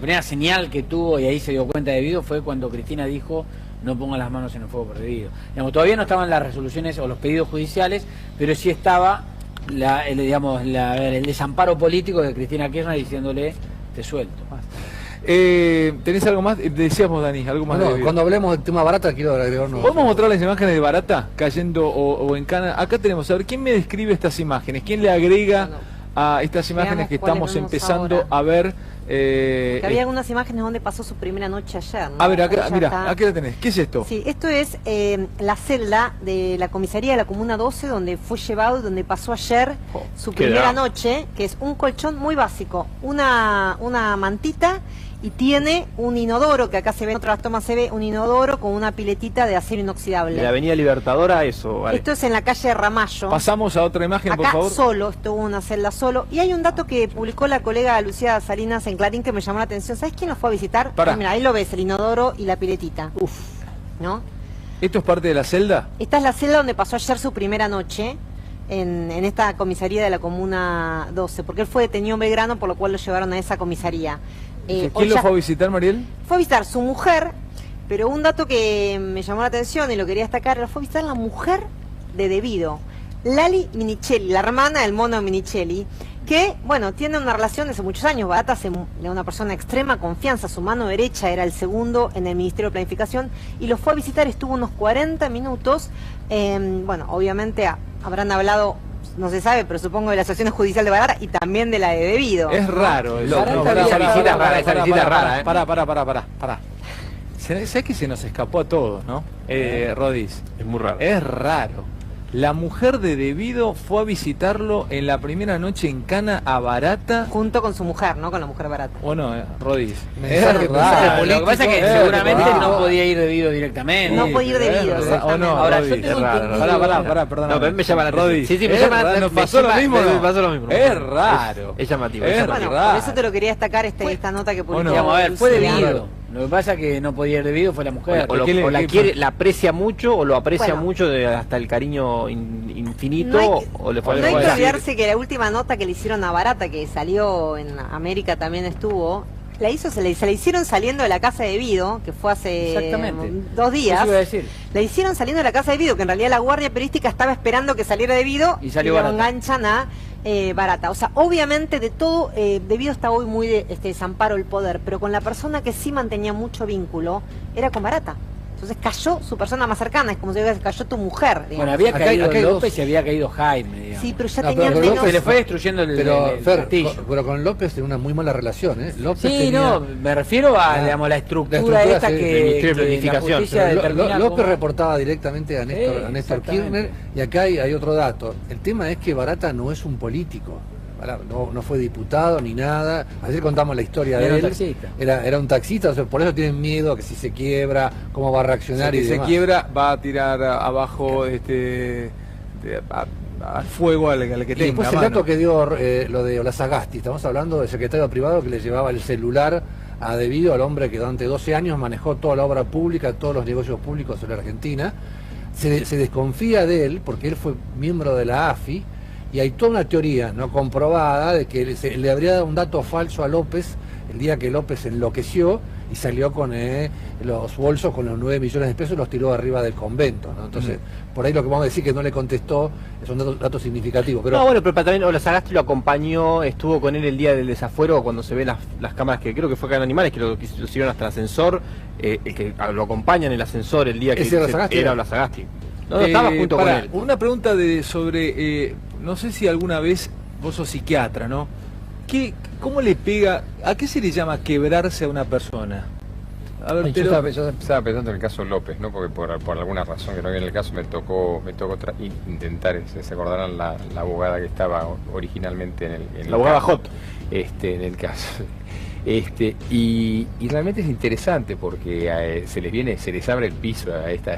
primera señal que tuvo, y ahí se dio cuenta de Vido, fue cuando Cristina dijo: no pongan las manos en el fuego por Vido. Digamos, todavía no estaban las resoluciones o los pedidos judiciales, pero sí estaba el desamparo político de Cristina Kirchner diciéndole: te suelto. ¿Tenés algo más? Decíamos, Dani, algo más. No, cuando hablemos del tema Barata quiero agregarnos. ¿Podemos mostrar las imágenes de Barata cayendo o en cana? Acá tenemos, a ver, ¿quién me describe estas imágenes? ¿Quién le agrega a estas imágenes que estamos empezando a ver? Había algunas imágenes donde pasó su primera noche ayer, ¿no? A ver, acá, mira, aquí la tenés. ¿Qué es esto? Sí, esto es la celda de la comisaría de la Comuna 12, donde fue llevado, donde pasó ayer su primera noche, que es un colchón muy básico, una mantita, y tiene un inodoro, que acá se ve, en otras tomas se ve un inodoro con una piletita de acero inoxidable. De la Avenida Libertadora, eso, vale. Esto es en la calle Ramallo. Pasamos a otra imagen, acá, por favor. Solo, estuvo una celda solo. Y hay un dato que publicó la colega Lucía Salinas en Clarín que me llamó la atención. ¿Sabes quién lo fue a visitar? Mira, ahí lo ves, el inodoro y la piletita. Uf. ¿No? ¿Esto es parte de la celda? Esta es la celda donde pasó ayer su primera noche. En esta comisaría de la Comuna 12, porque él fue detenido en Belgrano, por lo cual lo llevaron a esa comisaría. ¿Quién lo fue a visitar, Mariel? Fue a visitar su mujer, pero un dato que me llamó la atención y lo quería destacar, lo fue a visitar la mujer de Devido, Lali Minichelli, la hermana del mono Minichelli, que, bueno, tiene una relación de hace muchos años. Barata es una persona de extrema confianza, su mano derecha era el segundo en el Ministerio de Planificación, y lo fue a visitar, estuvo unos 40 minutos, bueno, obviamente habrán hablado, no se sabe, pero supongo de la asociación judicial de Barata y también de la de Devido. Es raro eso. Esa visita es rara, Pará. ¿Sabes que se nos escapó a todos, no? Rodis. Es muy raro. Es raro. La mujer de Devido fue a visitarlo en la primera noche en Cana a Barata. Junto con su mujer, ¿no? Con la mujer Barata. Bueno, Rodis. Es raro. Lo que pasa es que seguramente no podía ir Devido directamente. No podía ir Devido. ¿O no? Ahora, yo tengo Pará, perdón. No, pero me llama la atención. Sí, me llama la ¿Pasó lo mismo? Me pasó lo mismo. Es raro. Es llamativo. Bueno, por eso te lo quería destacar esta nota que publicó. Vamos a ver, fue Devido. Lo que pasa es que no podía ir Devido, fue la mujer. O la aprecia mucho, o lo aprecia mucho hasta el cariño infinito, o le fue. No hay que olvidarse que la última nota que le hicieron a Barata, que salió en América también estuvo, se la hicieron saliendo de la casa de Devido, que fue hace 2 días. La hicieron saliendo de la casa de Devido, que en realidad la guardia periodística estaba esperando que saliera Devido, y lo enganchan a Barata. O sea, obviamente de todo, Devido está hoy muy de desamparo el poder, pero con la persona que sí mantenía mucho vínculo era con Barata. Entonces cayó su persona más cercana, es como si cayó tu mujer, digamos. Bueno, había caído López y había caído Jaime, digamos. Sí, pero ya tenían menos... López, se le fue destruyendo el castillo. Pero con López tiene una muy mala relación, ¿eh? López me refiero a la estructura esta que la justicia determina. López reportaba directamente a Néstor Kirchner, y acá hay otro dato. El tema es que Barata no es un político. No fue diputado ni nada. Ayer contamos la historia de él. Era un taxista, o sea, por eso tienen miedo que si se quiebra, cómo va a reaccionar. Si se quiebra, va a tirar abajo al fuego al que tenga. Y después el dato que dio lo de Olazagasti, estamos hablando del secretario privado que le llevaba el celular a Devido, al hombre que durante 12 años manejó toda la obra pública, todos los negocios públicos en la Argentina. Se desconfía de él porque él fue miembro de la AFI. Y hay toda una teoría no comprobada de que le habría dado un dato falso a López el día que López enloqueció y salió con los bolsos con los 9 millones de pesos y los tiró arriba del convento, ¿no? Entonces, por ahí lo que vamos a decir que no le contestó es un dato significativo. Pero... No, bueno, pero también Olazagasti lo acompañó, estuvo con él el día del desafuero, cuando se ven las cámaras, que creo que fue acá en Animales, que lo siguieron hasta el ascensor, que lo acompaña en el ascensor el día que era Olazagasti. No, estaba junto con él. Una pregunta sobre, no sé si alguna vez, vos sos psiquiatra, ¿no? ¿Cómo le pega, a qué se le llama quebrarse a una persona? A ver, yo estaba pensando en el caso López, ¿no? Porque por alguna razón que no viene el caso me tocó intentar, se acordarán la abogada que estaba originalmente en la abogada Hot, en el caso. Y realmente es interesante porque se les abre el piso a esta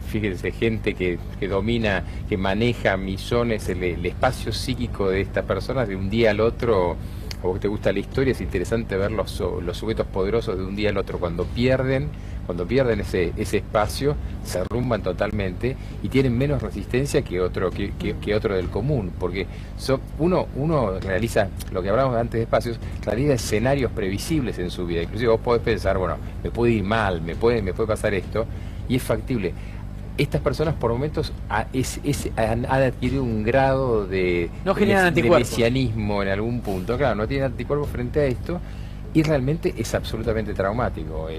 fíjense, gente que domina, que maneja millones el espacio psíquico de estas personas de un día al otro. O que te gusta la historia, es interesante ver los sujetos poderosos de un día al otro cuando pierden, Cuando pierden ese espacio, se derrumban totalmente y tienen menos resistencia que otro del común, porque uno realiza, lo que hablamos antes de espacios, realiza escenarios previsibles en su vida. Inclusive vos podés pensar, bueno, me puede ir mal, me puede pasar esto, y es factible. Estas personas por momentos han adquirido un grado de mesianismo en algún punto. Claro, no tienen anticuerpos frente a esto y realmente es absolutamente traumático.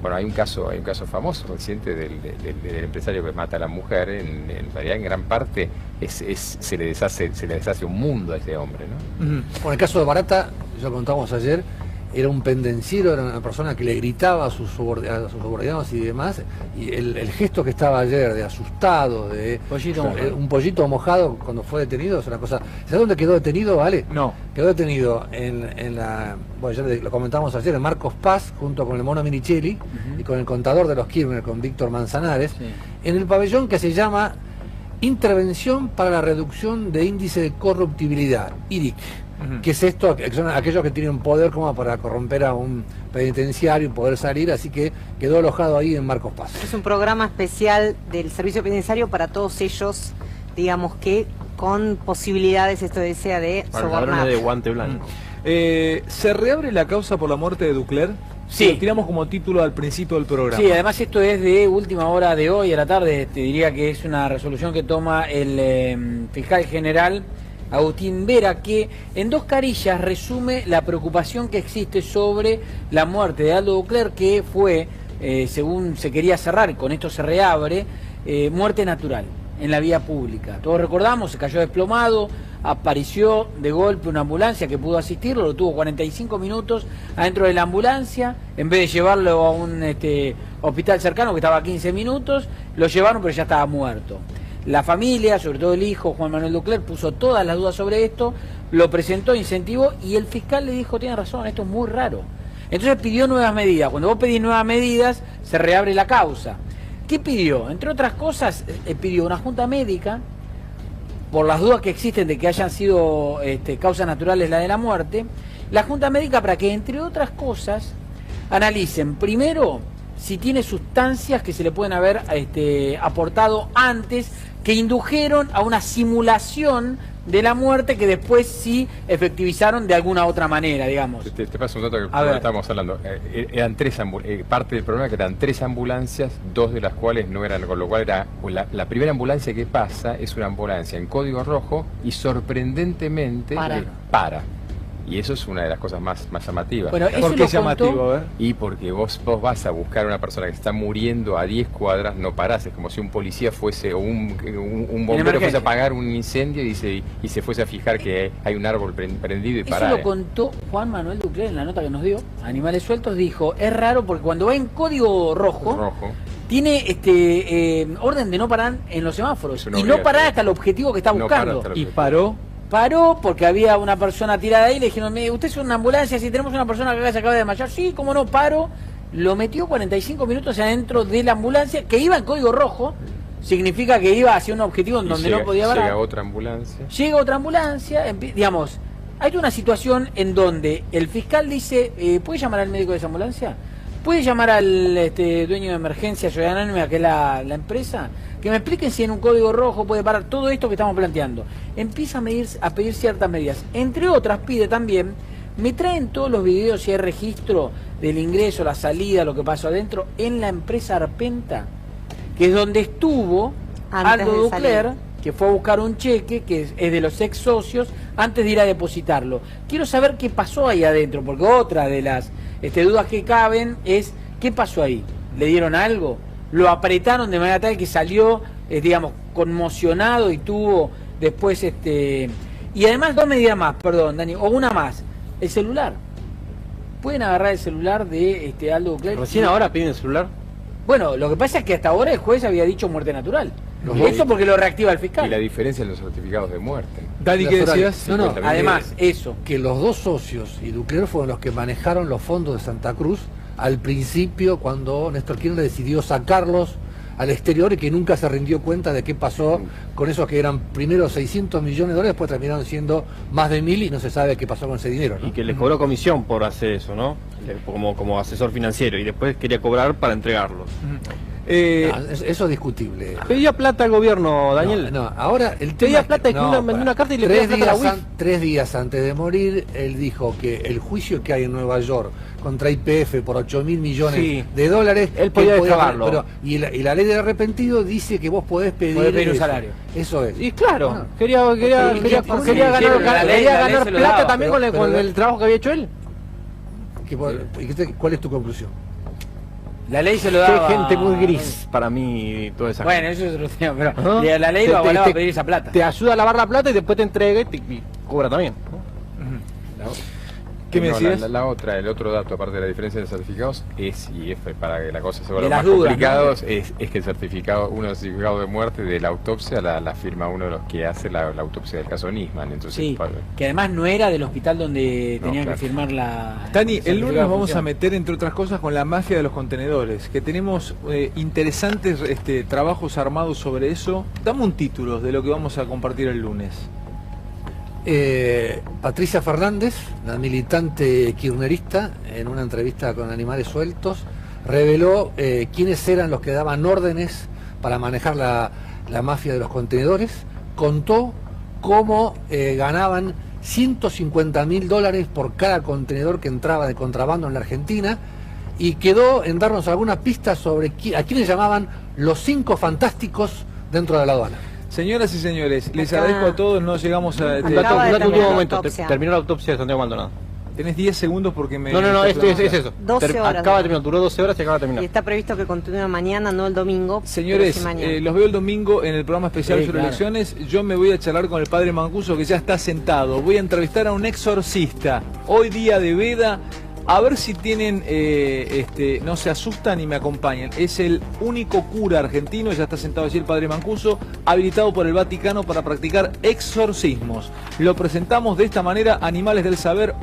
Bueno, hay un caso famoso reciente del empresario que mata a la mujer. En realidad, en gran parte se le deshace un mundo a ese hombre, ¿no? Bueno, el caso de Barata, ya contamos ayer, era un pendenciero, era una persona que le gritaba a sus subordinados y demás, y el gesto que estaba ayer de asustado, de un pollito mojado cuando fue detenido, es una cosa. ¿Sabes dónde quedó detenido, Vale? No. Quedó detenido bueno, ya lo comentamos ayer, en Marcos Paz, junto con el Mono Minichelli y con el contador de los Kirchner, con Víctor Manzanares, en el pabellón que se llama Intervención para la Reducción de Índice de Corruptibilidad, IRIC. ¿Qué es esto? Que son aquellos que tienen poder como para corromper a un penitenciario y poder salir, así que quedó alojado ahí en Marcos Paz. Es un programa especial del servicio penitenciario para todos ellos, digamos que con posibilidades, esto desea, de sobornar. De guante blanco. ¿Se reabre la causa por la muerte de Ducler? Sí. Lo tiramos como título al principio del programa. Sí, además esto es de última hora de hoy a la tarde. Te diría que es una resolución que toma el fiscal general Agustín Vera, que en 2 carillas resume la preocupación que existe sobre la muerte de Aldo Ducler, que fue, según se quería cerrar, con esto se reabre, muerte natural en la vía pública. Todos recordamos, se cayó desplomado, apareció de golpe una ambulancia que pudo asistirlo, lo tuvo 45 minutos adentro de la ambulancia, en vez de llevarlo a un hospital cercano que estaba a 15 minutos, lo llevaron pero ya estaba muerto. La familia, sobre todo el hijo, Juan Manuel Ducler, puso todas las dudas sobre esto, lo presentó, incentivó, y el fiscal le dijo, tiene razón, esto es muy raro. Entonces pidió nuevas medidas. Cuando vos pedís nuevas medidas, se reabre la causa. ¿Qué pidió? Entre otras cosas, pidió una junta médica, por las dudas que existen de que hayan sido causas naturales la de la muerte, la junta médica para que, entre otras cosas, analicen primero si tiene sustancias que se le pueden haber aportado antes, que indujeron a una simulación de la muerte que después sí efectivizaron de alguna otra manera, digamos. Te paso un dato que estábamos hablando. Eran parte del problema que eran 3 ambulancias, 2 de las cuales no eran, con lo cual era la primera ambulancia que pasa es una ambulancia en código rojo y sorprendentemente para. Y eso es una de las cosas más llamativas. Bueno, ¿por qué es llamativo? Y porque vos vas a buscar a una persona que está muriendo a 10 cuadras, no parás. Es como si un policía fuese, o un bombero fuese a apagar un incendio y se fuese a fijar que hay un árbol prendido y parar. Eso lo contó Juan Manuel Ducler en la nota que nos dio. Animales Sueltos dijo, es raro porque cuando va en código rojo. Tiene orden de no parar en los semáforos. Y no parar hasta el objetivo que está buscando. Y paró porque había una persona tirada ahí, le dijeron, usted es una ambulancia, si tenemos una persona que se acaba de desmayar, sí, cómo no, paro. Lo metió 45 minutos adentro de la ambulancia, que iba en código rojo, significa que iba hacia un objetivo en donde no podía parar. Llega otra ambulancia. Digamos, hay una situación en donde el fiscal dice, ¿puede llamar al médico de esa ambulancia? ¿Puede llamar al dueño de Emergencia Ciudadana Anónima, que es la empresa? Que me expliquen si en un código rojo puede parar todo esto que estamos planteando. Empieza a pedir ciertas medidas. Entre otras, pide también, me traen todos los videos si hay registro del ingreso, la salida, lo que pasó adentro, en la empresa Arpenta, que es donde estuvo Aldo Ducler, que fue a buscar un cheque, que es de los ex socios, antes de ir a depositarlo. Quiero saber qué pasó ahí adentro, porque otra de las dudas que caben es, ¿qué pasó ahí? ¿Le dieron algo? Lo apretaron de manera tal que salió, digamos, conmocionado y tuvo después, y además 2 medidas más, perdón, Dani, o una más, el celular. ¿Pueden agarrar el celular de Aldo Ducler? ¿Recién ahora piden el celular? Bueno, lo que pasa es que hasta ahora el juez había dicho muerte natural. Eso porque lo reactiva el fiscal. Y la diferencia en los certificados de muerte. Dani, ¿qué decías? No, además, eso. Que los 2 socios y Ducler fueron los que manejaron los fondos de Santa Cruz al principio, cuando Néstor Kirchner decidió sacarlos al exterior y que nunca se rindió cuenta de qué pasó con esos que eran primero 600 millones de dólares, después terminaron siendo más de 1000 y no se sabe qué pasó con ese dinero, ¿no? Y que les cobró comisión por hacer eso, ¿no? Como asesor financiero, y después quería cobrar para entregarlos. Eso es discutible. Pedía plata al gobierno, Daniel. No, ahora el tema pedía plata y mandó una carta y le pedía plata a la UIF. 3 días antes de morir, él dijo que el juicio que hay en Nueva York contra YPF por 8.000 millones de dólares, él podía destrabarlo. Y la ley del arrepentido dice que vos podés pedir un salario. Eso es. Y claro, quería ganar plata también con el trabajo que había hecho él. ¿Cuál es tu conclusión? La ley se lo daba... Qué gente muy gris para mí toda esa Bueno, eso es otro tema, pero la ley va a pedir esa plata. Te ayuda a lavar la plata y después te entrega y cobra también. ¿Qué me decías? El otro dato, aparte de la diferencia de certificados, es, y es para que la cosa se vuelva más complicada, es que el certificado de muerte de la autopsia la firma uno de los que hace la autopsia del caso Nisman. Entonces, sí, que además no era del hospital donde tenían que firmar la... Tani, el lunes nos vamos a meter, entre otras cosas, con la mafia de los contenedores, que tenemos interesantes trabajos armados sobre eso. Dame un título de lo que vamos a compartir el lunes. Patricia Fernández, la militante kirchnerista, en una entrevista con Animales Sueltos, reveló quiénes eran los que daban órdenes para manejar la mafia de los contenedores, contó cómo ganaban $150.000 por cada contenedor que entraba de contrabando en la Argentina, y quedó en darnos algunas pistas sobre a quiénes llamaban los 5 fantásticos dentro de la aduana. Señoras y señores, les agradezco a todos, no llegamos a... último momento, terminó la autopsia de Santiago Maldonado. Tenés 10 segundos porque me... No, es eso. 12 horas. Acaba de terminar, duró 12 horas y acaba de terminar. Y está previsto que continúe mañana, no el domingo. Señores, sí los veo el domingo en el programa especial sobre elecciones. Yo me voy a charlar con el padre Mancuso, que ya está sentado. Voy a entrevistar a un exorcista. Hoy día de veda. A ver si tienen, no se asustan y me acompañan. Es el único cura argentino, ya está sentado allí el padre Mancuso, habilitado por el Vaticano para practicar exorcismos. Lo presentamos de esta manera, Animales del Saber.